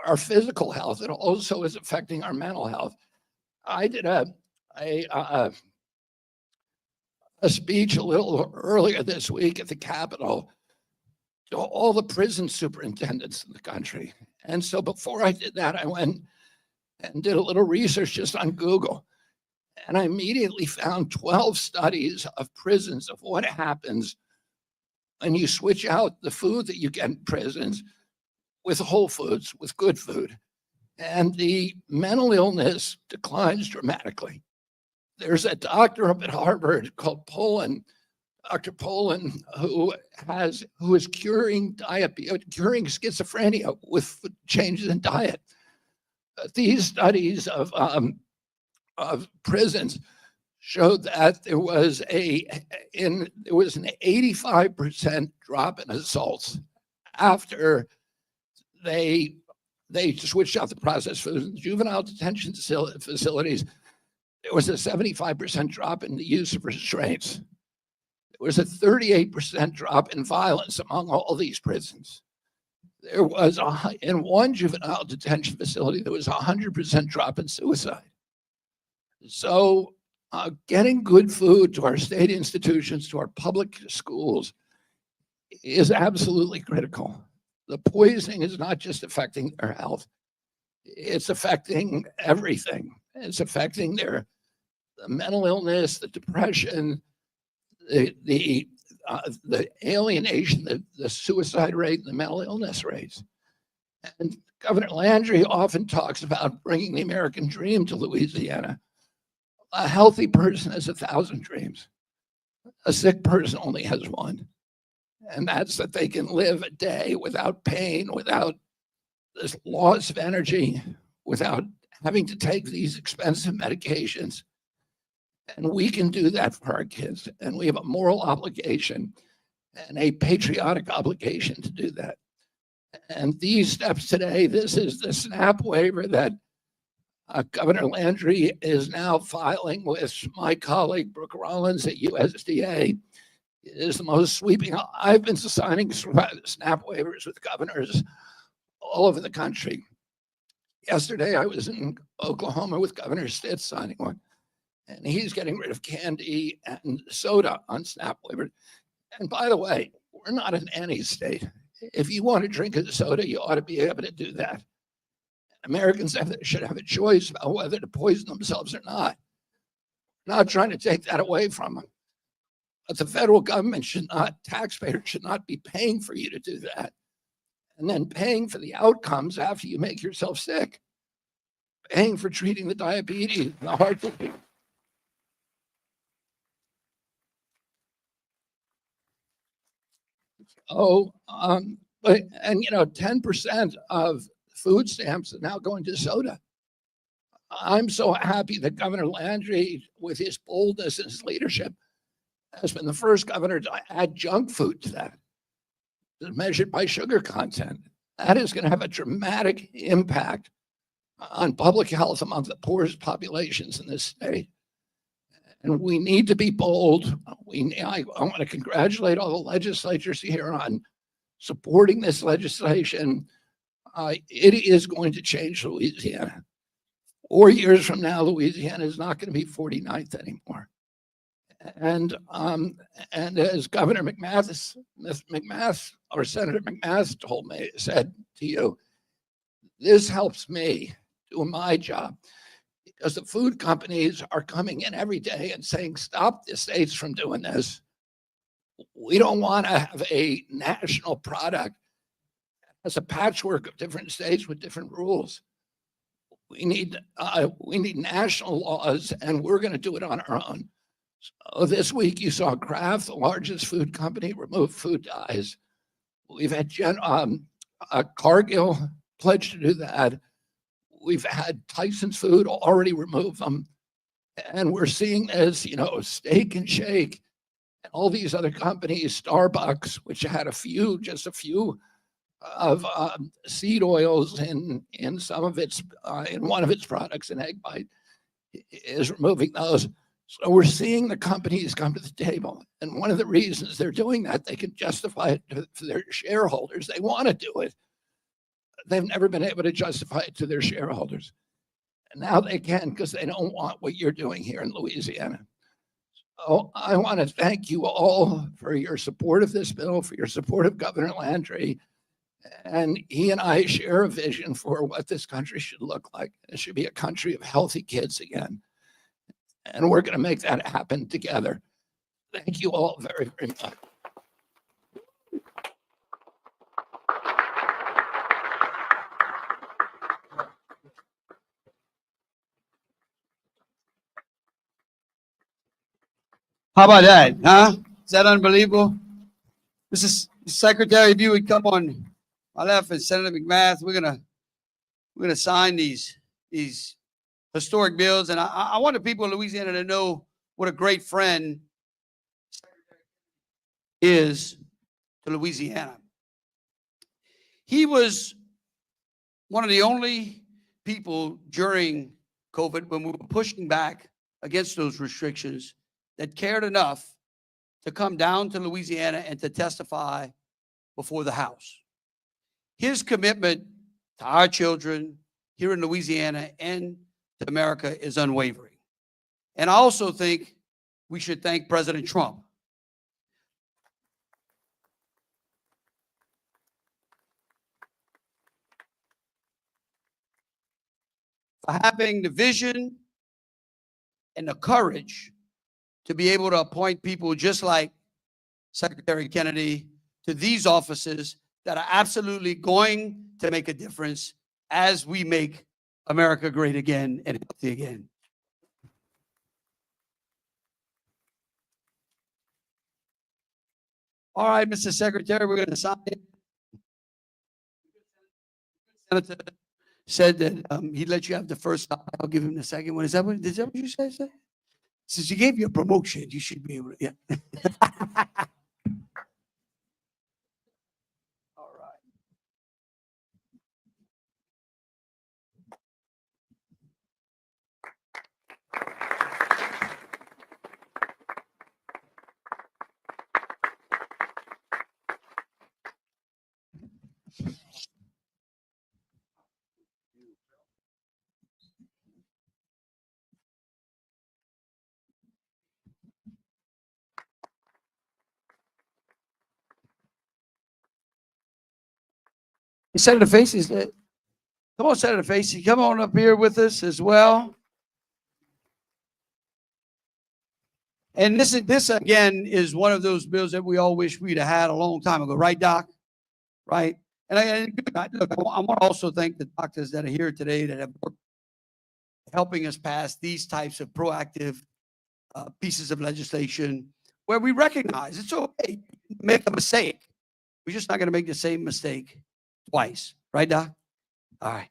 our physical health, it also is affecting our mental health. I did a speech a little earlier this week at the Capitol to all the prison superintendents in the country. And so before I did that, I went and did a little research just on Google. And I immediately found 12 studies of prisons of what happens when you switch out the food that you get in prisons with whole foods, with good food. And the mental illness declines dramatically. There's a doctor up at Harvard called Poland, Dr. Poland, who is curing schizophrenia with changes in diet. These studies of prisons showed that there was an 85% drop in assaults after they switched out the process for the juvenile detention facilities. There was a 75% drop in the use of restraints. There was a 38% drop in violence among all these prisons. There was in one juvenile detention facility, there was a 100% drop in suicide. So getting good food to our state institutions, to our public schools is absolutely critical. The poisoning is not just affecting their health. It's affecting everything. It's affecting the mental illness, the depression, the alienation, the suicide rate, and the mental illness rates. And Governor Landry often talks about bringing the American dream to Louisiana. A healthy person has 1,000 dreams. A sick person only has one. And that's that they can live a day without pain, without this loss of energy, without having to take these expensive medications. And we can do that for our kids. And we have a moral obligation and a patriotic obligation to do that. And these steps today, this is the SNAP waiver that Governor Landry is now filing with my colleague, Brooke Rollins at USDA. It is the most sweeping. I've been signing SNAP waivers with governors all over the country. Yesterday, I was in Oklahoma with Governor Stitt signing one, and he's getting rid of candy and soda on SNAP waiver. And by the way, we're not in any state. If you want to drink a soda, you ought to be able to do that. Americans should have a choice about whether to poison themselves or not. We're not trying to take that away from them. But the federal government taxpayers should not be paying for you to do that. And then paying for the outcomes after you make yourself sick. Paying for treating the diabetes, the heart disease. Oh, but 10% of food stamps are now going to soda. I'm so happy that Governor Landry, with his boldness and his leadership, has been the first governor to add junk food to that, measured by sugar content. That is going to have a dramatic impact on public health among the poorest populations in this state. And we need to be bold. I want to congratulate all the legislators here on supporting this legislation. It is going to change Louisiana. 4 years from now, Louisiana is not going to be 49th anymore. And as Governor McMath or Senator McMath said to you, this helps me do my job, because the food companies are coming in every day and saying, stop the states from doing this. We don't want to have a national product as a patchwork of different states with different rules. We need national laws, and we're going to do it on our own. So this week you saw Kraft, the largest food company, remove food dyes. We've had Cargill pledge to do that. We've had Tyson's Food already remove them. And we're seeing this, Steak and Shake and all these other companies, Starbucks, which had just a few of seed oils in some of its, in one of its products, an egg bite, is removing those. So we're seeing the companies come to the table. And one of the reasons they're doing that, they can justify it for their shareholders. They want to do it. They've never been able to justify it to their shareholders. And now they can, because they don't want what you're doing here in Louisiana. So I want to thank you all for your support of this bill, for your support of Governor Landry. And he and I share a vision for what this country should look like. It should be a country of healthy kids again. And we're going to make that happen together. Thank you all very, very much. How about that, huh? that unbelievable? Mrs. Secretary, if you would come on my left, and Senator McMath, we're gonna sign these historic bills, and I want the people of Louisiana to know what a great friend is to Louisiana. He was one of the only people during COVID, when we were pushing back against those restrictions, that cared enough to come down to Louisiana and to testify before the House. His commitment to our children here in Louisiana and to America is unwavering. And I also think we should thank President Trump. For having the vision and the courage to be able to appoint people just like Secretary Kennedy to these offices that are absolutely going to make a difference as we make America great again and healthy again. All right, Mr. Secretary, we're going to sign it. Senator said that he'd let you have the first stop. I'll give him the second one. Is that what you said? Since he gave you a promotion, you should be able to, yeah. All right. Senator Facey, come on, Senator Facey, come on up here with us as well. And this again is one of those bills that we all wish we'd have had a long time ago, right, Doc? Right. And look, I want to also thank the doctors that are here today that have worked helping us pass these types of proactive pieces of legislation where we recognize it's okay to make a mistake. We're just not going to make the same mistake twice. Right, Doc? All right.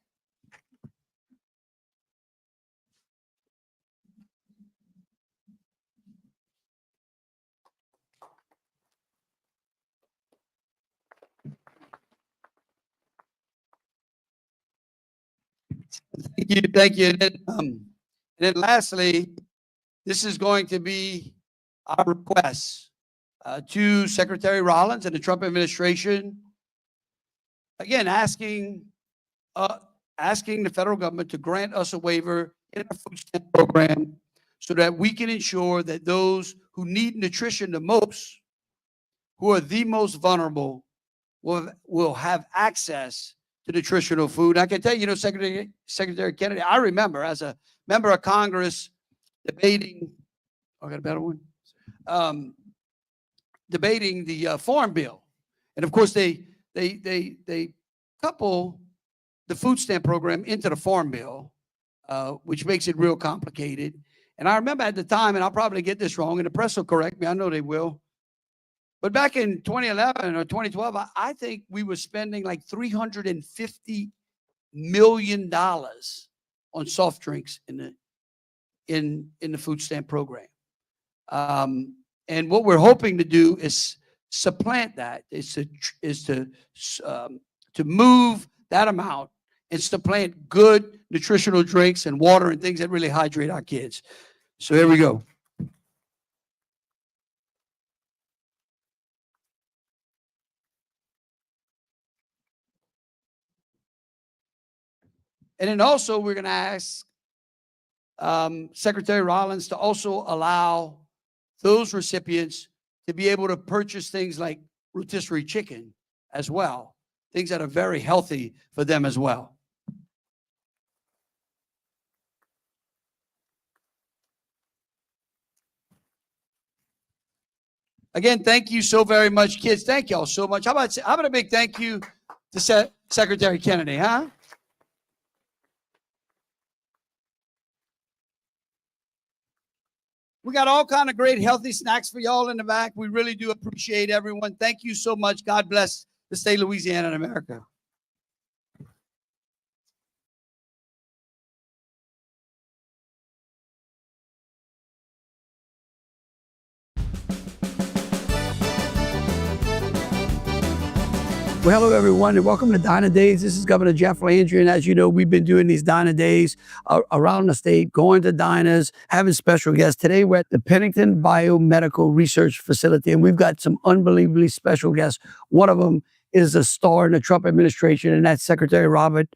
Thank you. Thank you. And then lastly, this is going to be our request to Secretary Rollins and the Trump administration. Again, asking the federal government to grant us a waiver in our food stamp program so that we can ensure that those who need nutrition the most, who are the most vulnerable, will have access to nutritional food. I can tell you, Secretary Kennedy, I remember as a member of Congress debating, I got a better one, debating the Farm Bill. And of course, they couple the food stamp program into the Farm Bill, which makes it real complicated. And I remember at the time, and I'll probably get this wrong, and the press will correct me, I know they will, but back in 2011 or 2012, I think we were spending like $350 million on soft drinks in the food stamp program. And what we're hoping to do is supplant that, is to move that amount and supplant good nutritional drinks and water and things that really hydrate our kids. So here we go. And then also we're going to ask Secretary Rollins to also allow those recipients to be able to purchase things like rotisserie chicken as well, things that are very healthy for them as well. Again, thank you so very much, kids. Thank y'all so much. How about a big thank you to Secretary Kennedy, huh? We got all kind of great healthy snacks for y'all in the back. We really do appreciate everyone. Thank you so much. God bless the state of Louisiana and America. Well, hello, everyone, and welcome to Diner Days. This is Governor Jeff Landry, and as you know, we've been doing these Diner Days around the state, going to diners, having special guests. Today, we're at the Pennington Biomedical Research Facility, and we've got some unbelievably special guests. One of them is a star in the Trump administration, and that's Secretary Robert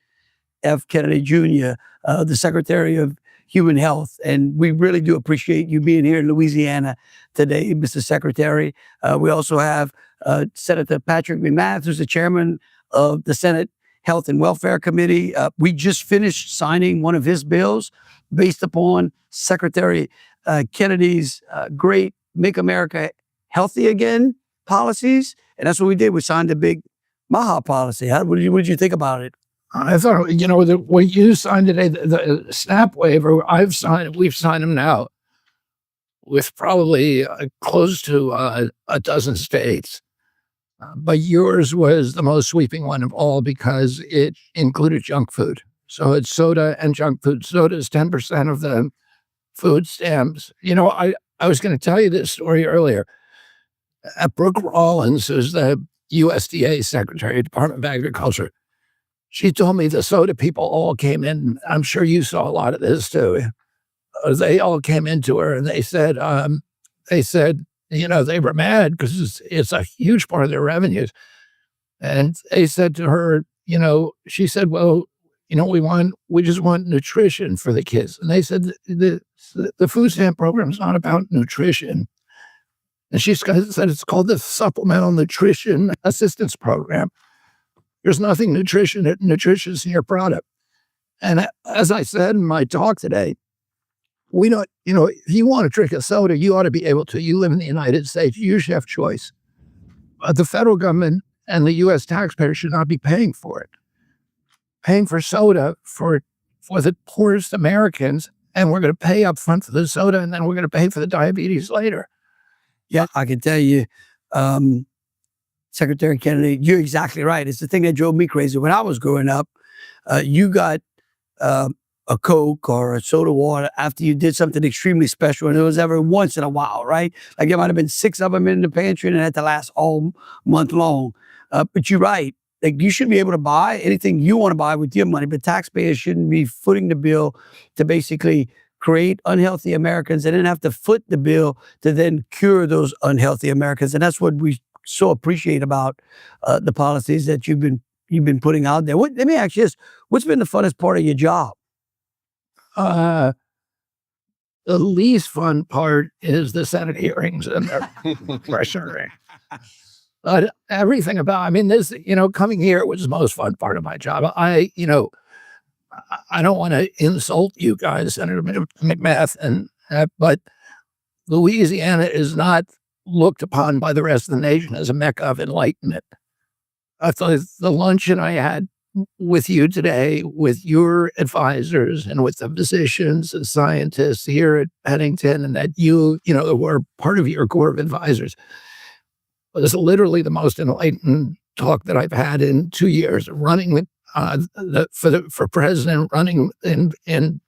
F. Kennedy Jr., the Secretary of Human Health. And we really do appreciate you being here in Louisiana today, Mr. Secretary. We also have Senator Patrick McMath, who's the chairman of the Senate Health and Welfare Committee. We just finished signing one of his bills based upon Secretary Kennedy's great Make America Healthy Again policies. And that's what we did. We signed a big MAHA policy. What did you think about it? I thought, what you signed today, the SNAP waiver, we've signed them now with probably close to a dozen states. But yours was the most sweeping one of all because it included junk food. So it's soda and junk food. Soda is 10% of the food stamps. I was going to tell you this story earlier. Brooke Rollins, who's the USDA Secretary, Department of Agriculture, she told me the soda people all came in. I'm sure you saw a lot of this too. They all came into her and they said, they were mad because it's a huge part of their revenues. And they said to her, she said, well, we just want nutrition for the kids. And they said, the food stamp program is not about nutrition. And she said it's called the Supplemental Nutrition Assistance Program. There's nothing nutritious in your product. And as I said in my talk today, we don't, if you want to drink a soda, you ought to be able to. You live in the United States, you should have choice. The federal government and the U.S. taxpayer should not be paying for it. Paying for soda for the poorest Americans, and we're going to pay up front for the soda, and then we're going to pay for the diabetes later. Yeah, I can tell you, Secretary Kennedy, you're exactly right. It's the thing that drove me crazy. When I was growing up, you got a Coke or a soda water after you did something extremely special, and it was every once in a while, right? Like there might have been 6 of them in the pantry and it had to last all month long. But you're right. Like you should be able to buy anything you want to buy with your money, but taxpayers shouldn't be footing the bill to basically create unhealthy Americans and then have to foot the bill to then cure those unhealthy Americans. And that's what we so appreciate about the policies that you've been putting out there. Let me ask you this: what's been the funnest part of your job? The least fun part is the Senate hearings and their pressure. But everything about, this, coming here was the most fun part of my job. I don't want to insult you guys, Senator McMath, but Louisiana is not looked upon by the rest of the nation as a mecca of enlightenment. I thought the luncheon I had with you today, with your advisors and with the physicians and scientists here at Pennington, and that you were part of your core of advisors, was literally the most enlightened talk that I've had in 2 years, running for president, running in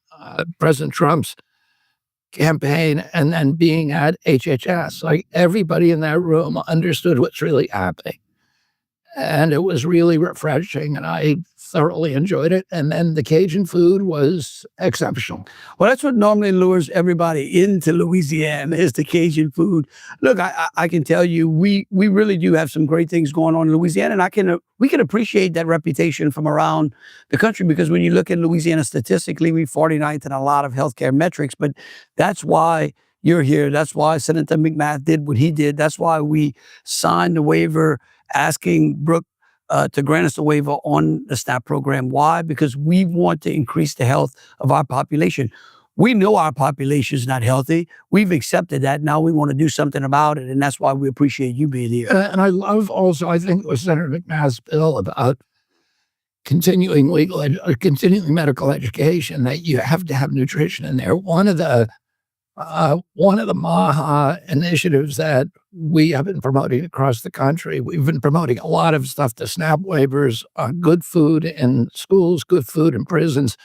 President Trump's campaign, and then being at HHS. Like everybody in that room understood what's really happening. And it was really refreshing, and I thoroughly enjoyed it. And then the Cajun food was exceptional. Well, that's what normally lures everybody into Louisiana is the Cajun food. Look, I can tell you, we really do have some great things going on in Louisiana, and we can appreciate that reputation from around the country, because when you look at Louisiana statistically, we're 49th in a lot of healthcare metrics. But that's why you're here. That's why Senator McMath did what he did. That's why we signed the waiver asking Brooke to grant us a waiver on the SNAP program. Why? Because we want to increase the health of our population. We know our population is not healthy. We've accepted that. Now we want to do something about it, and that's why we appreciate you being here. And I love also, I think it was Senator McMath's bill about continuing medical education, that you have to have nutrition in there. One of the One of the MAHA initiatives that we have been promoting across the country, we've been promoting a lot of stuff, the SNAP waivers, good food in schools, good food in prisons,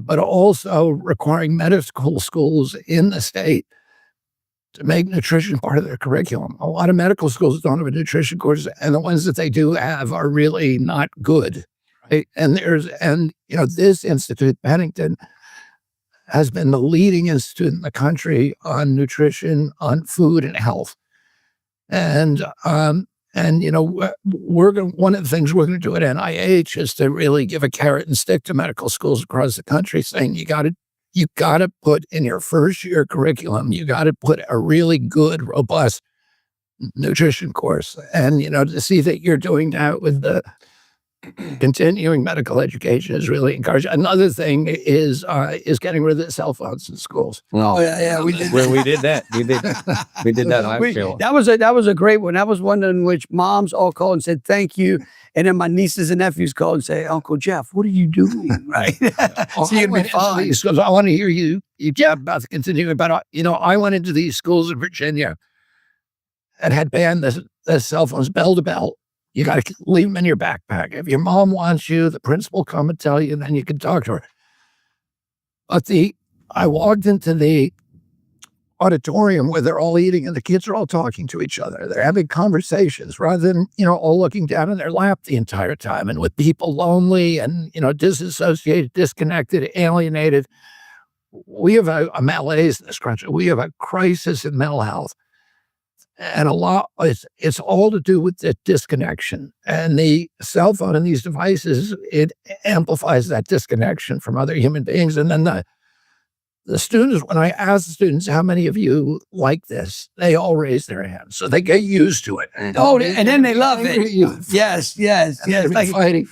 but also requiring medical schools in the state to make nutrition part of their curriculum. A lot of medical schools don't have a nutrition course, and the ones that they do have are really not good. Right? And this institute, Pennington, has been the leading institute in the country on nutrition, on food and health. And one of the things we're going to do at NIH is to really give a carrot and stick to medical schools across the country, saying you got to put in your first year curriculum, you got to put a really good, robust nutrition course. And, to see that you're doing that with the continuing medical education is really encouraging. Another thing is getting rid of the cell phones in schools. Oh, yeah, we did. We did that. We did that. That was a great one. That was one in which moms all called and said thank you, and then my nieces and nephews called and say, Uncle Jeff, what are you doing? Right? So you'd be fine. Because I want to hear you about the continuing. But I went into these schools in Virginia and had banned the cell phones bell to bell. You got to leave them in your backpack. If your mom wants you, the principal will come and tell you, and then you can talk to her. But I walked into the auditorium where they're all eating and the kids are all talking to each other. They're having conversations rather than, all looking down in their lap the entire time, and with people lonely and, disassociated, disconnected, alienated. We have a malaise in this country. We have a crisis in mental health. And it's all to do with the disconnection. And the cell phone and these devices, it amplifies that disconnection from other human beings. And then the students, when I ask the students, how many of you like this, they all raise their hands. So they get used to it. And then they love it. Yes. Like fighting.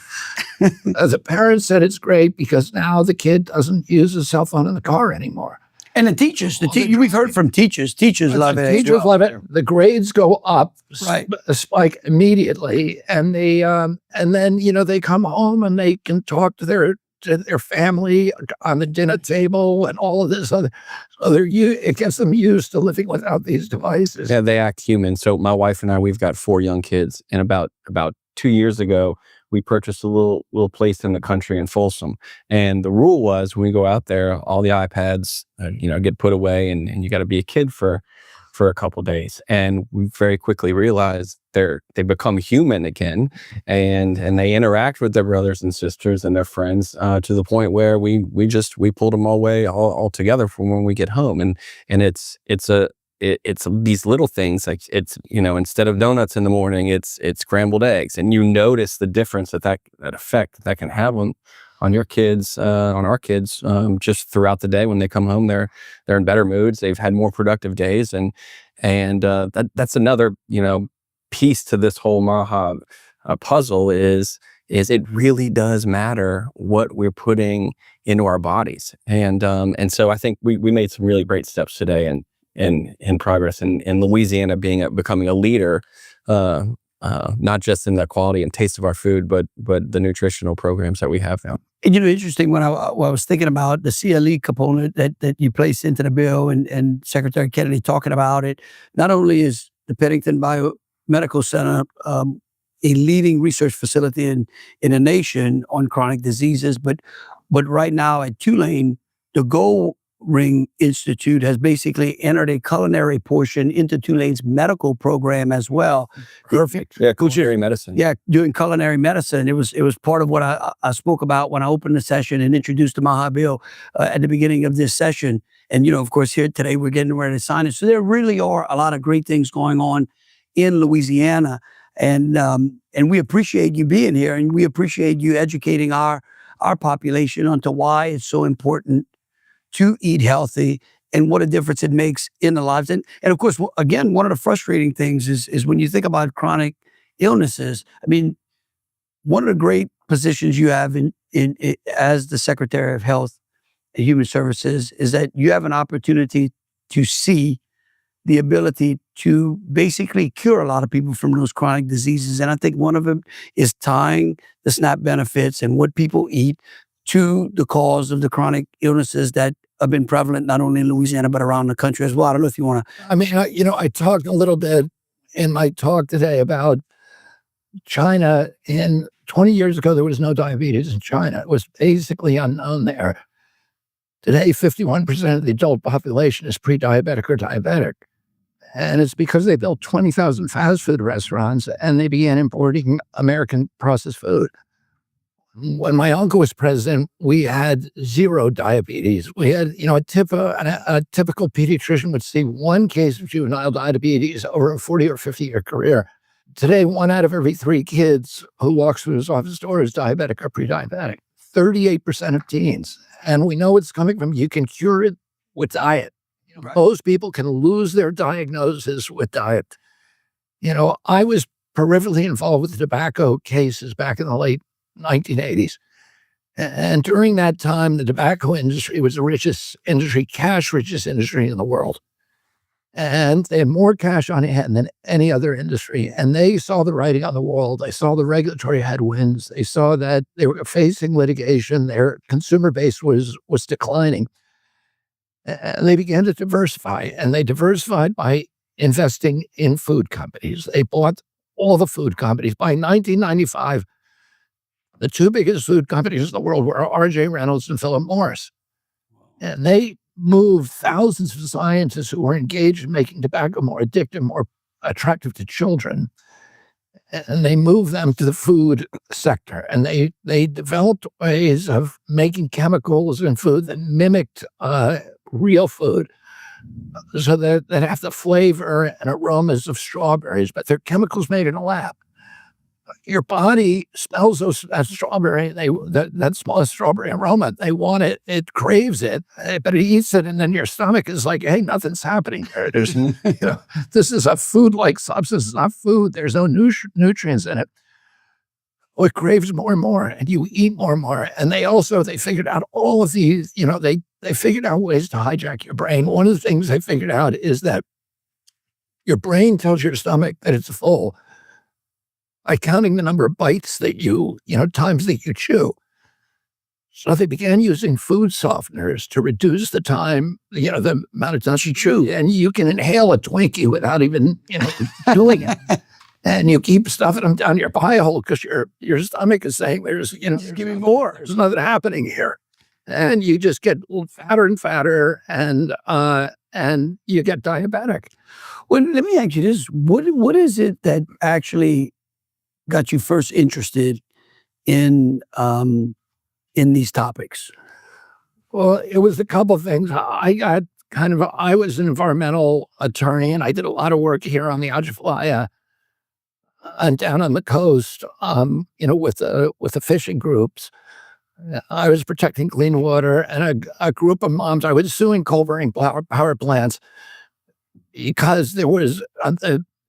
The parents said it's great because now the kid doesn't use a cell phone in the car anymore. And the teachers, we've heard from teachers. Teachers love it. Teachers love it. The grades go up, right? Spike immediately, and then they come home and they can talk to their family on the dinner table and all of this other. So it gets them used to living without these devices. Yeah, they act human. So my wife and I, we've got 4 young kids, and about 2 years ago, we purchased a little place in the country in Folsom. And the rule was when we go out there, all the iPads, get put away and you got to be a kid for a couple days. And we very quickly realized they become human again and they interact with their brothers and sisters and their friends to the point where we pulled them away all together from when we get home. And it's these little things, like it's, instead of donuts in the morning, it's scrambled eggs. And you notice the difference that effect that can have on your kids, on our kids, just throughout the day. When they come home, they're in better moods. They've had more productive days. And that's another, piece to this whole MAHA puzzle is it really does matter what we're putting into our bodies. And so I think we made some really great steps today in progress in Louisiana becoming a leader, not just in the quality and taste of our food, but the nutritional programs that we have now. And interesting when I was thinking about the CLE component that you placed into the bill and Secretary Kennedy talking about it. Not only is the Pennington Biomedical Center a leading research facility in the nation on chronic diseases, but right now at Tulane, the Gold Ring Institute has basically entered a culinary portion into Tulane's medical program as well. Perfect. Yeah, culinary medicine. Yeah, doing culinary medicine. It was part of what I spoke about when I opened the session and introduced the MAHA bill at the beginning of this session. And, of course, here today, we're getting ready to sign it. So there really are a lot of great things going on in Louisiana. And we appreciate you being here, and we appreciate you educating our population onto why it's so important to eat healthy and what a difference it makes in the lives. And of course, again, one of the frustrating things is when you think about chronic illnesses. I mean, one of the great positions you have in as the Secretary of Health and Human Services is that you have an opportunity to see the ability to basically cure a lot of people from those chronic diseases. And I think one of them is tying the SNAP benefits and what people eat to the cause of the chronic illnesses that have been prevalent not only in Louisiana but around the country as well. I don't know if you want to. I mean, I talked a little bit in my talk today about China. In 20 years ago, there was no diabetes in China. It was basically unknown there. Today, 51% of the adult population is pre-diabetic or diabetic. And it's because they built 20,000 fast food restaurants and they began importing American processed food. When my uncle was president, we had zero diabetes. We had, a typical pediatrician would see one case of juvenile diabetes over a 40 or 50-year career. Today, 1 out of every 3 kids who walks through his office door is diabetic or pre-diabetic. 38% of teens. And we know it's coming from, you can cure it with diet. Right. Most people can lose their diagnosis with diet. I was peripherally involved with tobacco cases back in the late 1980s. And during that time, the tobacco industry was the richest industry, cash richest industry in the world. And they had more cash on hand than any other industry. And they saw the writing on the wall. They saw the regulatory headwinds. They saw that they were facing litigation. Their consumer base was declining. And they began to diversify. And they diversified by investing in food companies. They bought all the food companies. By 1995, the 2 biggest food companies in the world were R.J. Reynolds and Philip Morris. And they moved thousands of scientists who were engaged in making tobacco more addictive, more attractive to children. And they moved them to the food sector. And they developed ways of making chemicals in food that mimicked real food. So that have the flavor and aromas of strawberries, but they're chemicals made in a lab. Your body smells that strawberry, that small strawberry aroma. They want it, it craves it, but it eats it, and then your stomach is like, hey, nothing's happening here. There's, this is a food-like substance. It's not food. There's no nutrients in it. Well, it craves more and more, and you eat more and more. And they figured out all of these, they figured out ways to hijack your brain. One of the things they figured out is that your brain tells your stomach that it's full by counting the number of bites that times that you chew. So they began using food softeners to reduce the time, the amount of times you chew. And you can inhale a Twinkie without even, doing it. And you keep stuffing them down your pie hole because your stomach is saying Just give me more. There's nothing happening here. And you just get fatter and fatter and you get diabetic. Well, let me ask you this. What is it that actually got you first interested in these topics? Well, it was a couple of things. I was an environmental attorney, and I did a lot of work here on the Atchafalaya and down on the coast, with the fishing groups. I was protecting clean water, and a group of moms, I was suing coal-burning power plants because there was,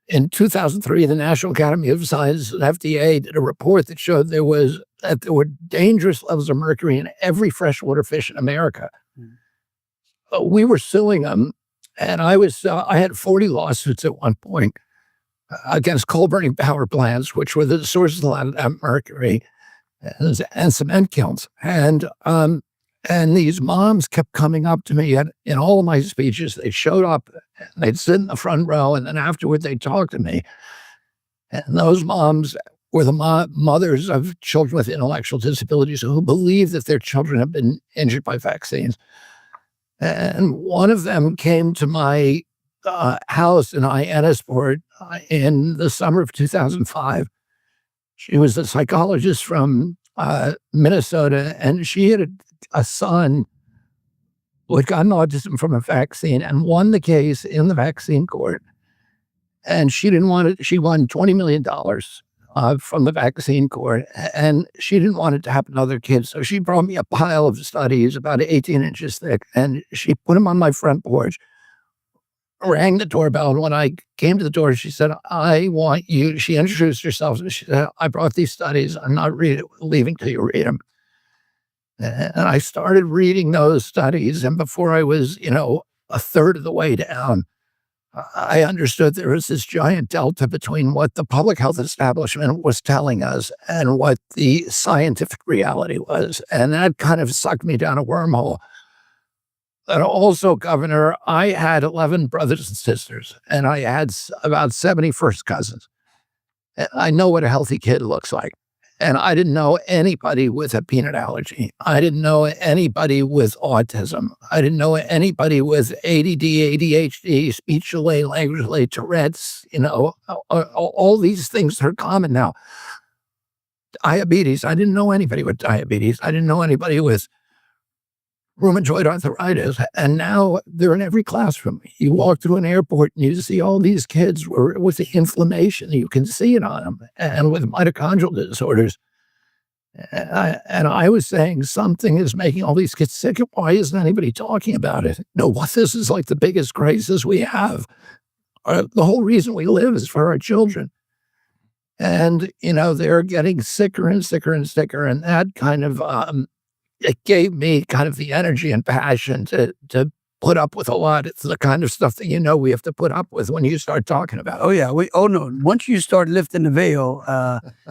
in 2003, the National Academy of Sciences and FDA did a report that showed there were dangerous levels of mercury in every freshwater fish in America. We were suing them, and I had 40 lawsuits at one point against coal-burning power plants, which were the sources of a lot of that mercury, and cement kilns. And these moms kept coming up to me in all of my speeches. They showed up, they'd sit in the front row, and then afterward they'd talk to me. And those moms were the mothers of children with intellectual disabilities who believe that their children have been injured by vaccines. And one of them came to my house in Hyannisport in the summer of 2005. She was a psychologist from Minnesota, and she had a son who had gotten autism from a vaccine and won the case in the vaccine court. And she didn't want it. She won $20 million from the vaccine court, and she didn't want it to happen to other kids. So she brought me a pile of studies about 18 inches thick, and she put them on my front porch, rang the doorbell. And when I came to the door, she said, I want you. She introduced herself. And she said, I brought these studies. I'm not leaving till you read them. And I started reading those studies. And before I was, a third of the way down, I understood there was this giant delta between what the public health establishment was telling us and what the scientific reality was. And that kind of sucked me down a wormhole. And also, Governor, I had 11 brothers and sisters, and I had about 70 first cousins. And I know what a healthy kid looks like. And I didn't know anybody with a peanut allergy. I didn't know anybody with autism. I didn't know anybody with ADD, ADHD, speech delay, language delay, Tourette's, all these things that are common now. Diabetes. I didn't know anybody with diabetes. I didn't know anybody with rheumatoid arthritis. And now they're in every classroom. You walk through an airport and you see all these kids with the inflammation. You can see it on them, and with mitochondrial disorders. And I was saying something is making all these kids sick. Why isn't anybody talking about it? No, what this is like the biggest crisis we have. The whole reason we live is for our children. And, they're getting sicker and sicker and sicker. And that kind of, it gave me kind of the energy and passion to put up with a lot. It's the kind of stuff that we have to put up with when you start talking about it. Oh, yeah. No. Once you start lifting the veil,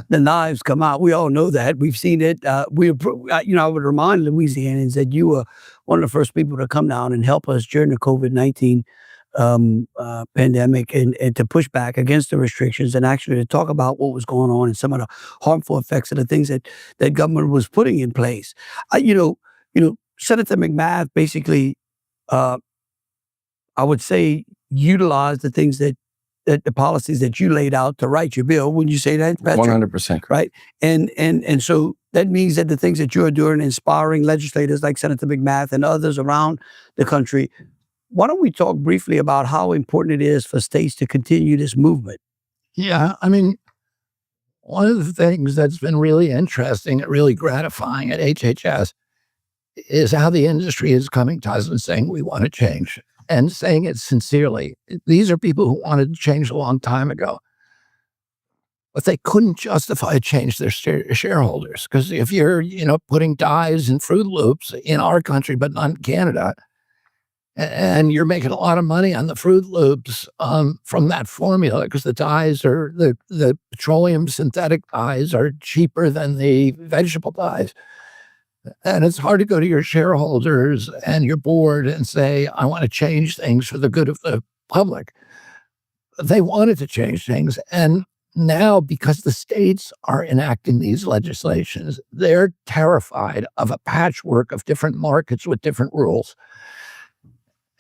the knives come out. We all know that. We've seen it. I would remind Louisianans that you were one of the first people to come down and help us during the COVID-19 pandemic and to push back against the restrictions and actually to talk about what was going on and some of the harmful effects of the things that government was putting in place. Senator McMath basically, I would say, utilized the things that the policies that you laid out to write your bill. Wouldn't you say that, Patrick? 100%. Right. And so that means that the things that you're doing, inspiring legislators like Senator McMath and others around the country. Why don't we talk briefly about how important it is for states to continue this movement? Yeah, one of the things that's been really interesting and really gratifying at HHS is how the industry is coming to us and saying we want to change, and saying it sincerely. These are people who wanted to change a long time ago, but they couldn't justify a change to their shareholders. Because if you're, putting dyes in Fruit Loops in our country, but not in Canada, and you're making a lot of money on the Fruit Loops from that formula, because the dyes are the petroleum synthetic dyes are cheaper than the vegetable dyes. And it's hard to go to your shareholders and your board and say, I want to change things for the good of the public. They wanted to change things. And now, because the states are enacting these legislations, they're terrified of a patchwork of different markets with different rules.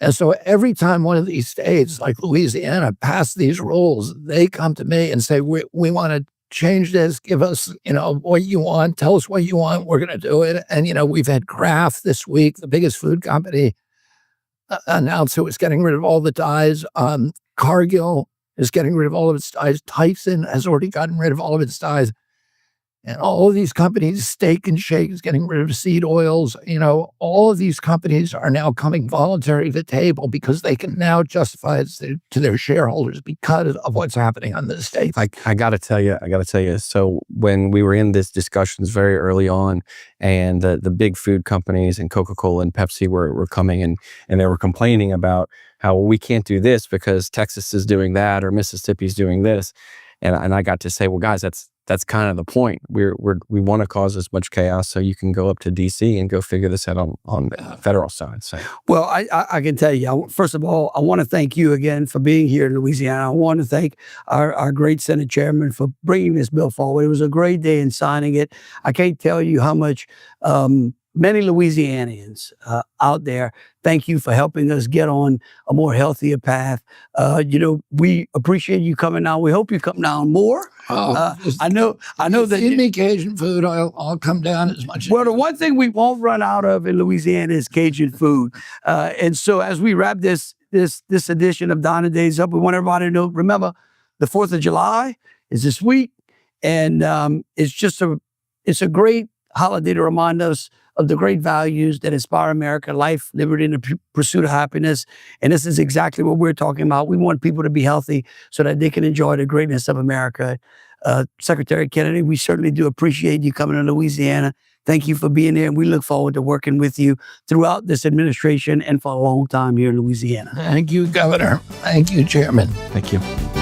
And so every time one of these states, like Louisiana, pass these rules, they come to me and say, we want to change this, give us, what you want, tell us what you want, we're going to do it. And, we've had Kraft this week, the biggest food company, announce it was getting rid of all the dyes. Cargill is getting rid of all of its dyes. Tyson has already gotten rid of all of its dyes. And all of these companies, Steak and Shake is getting rid of seed oils. All of these companies are now coming voluntary to the table because they can now justify it to their shareholders because of what's happening on the state. I got to tell you. So when we were in this discussions very early on, and the big food companies and Coca-Cola and Pepsi were coming and they were complaining about how we can't do this because Texas is doing that or Mississippi's doing this. And I got to say, well, guys, that's kind of the point. We want to cause as much chaos so you can go up to DC and go figure this out on the federal side. So. Well, I can tell you, first of all, I want to thank you again for being here in Louisiana. I want to thank our great Senate chairman for bringing this bill forward. It was a great day in signing it. I can't tell you how much many Louisianians out there, thank you for helping us get on a more healthier path. We appreciate you coming down. We hope you come down more. I know that feed me Cajun food. I'll come down as much. Well, the one thing we won't run out of in Louisiana is Cajun food. And so as we wrap this edition of Donna Days Up, we want everybody to know, remember, the 4th of July is this week. And it's a great holiday to remind us of the great values that inspire America: life, liberty, and the pursuit of happiness. And this is exactly what we're talking about. We want people to be healthy so that they can enjoy the greatness of America. Secretary Kennedy, we certainly do appreciate you coming to Louisiana. Thank you for being here. And we look forward to working with you throughout this administration and for a long time here in Louisiana. Thank you, Governor. Thank you, Chairman. Thank you.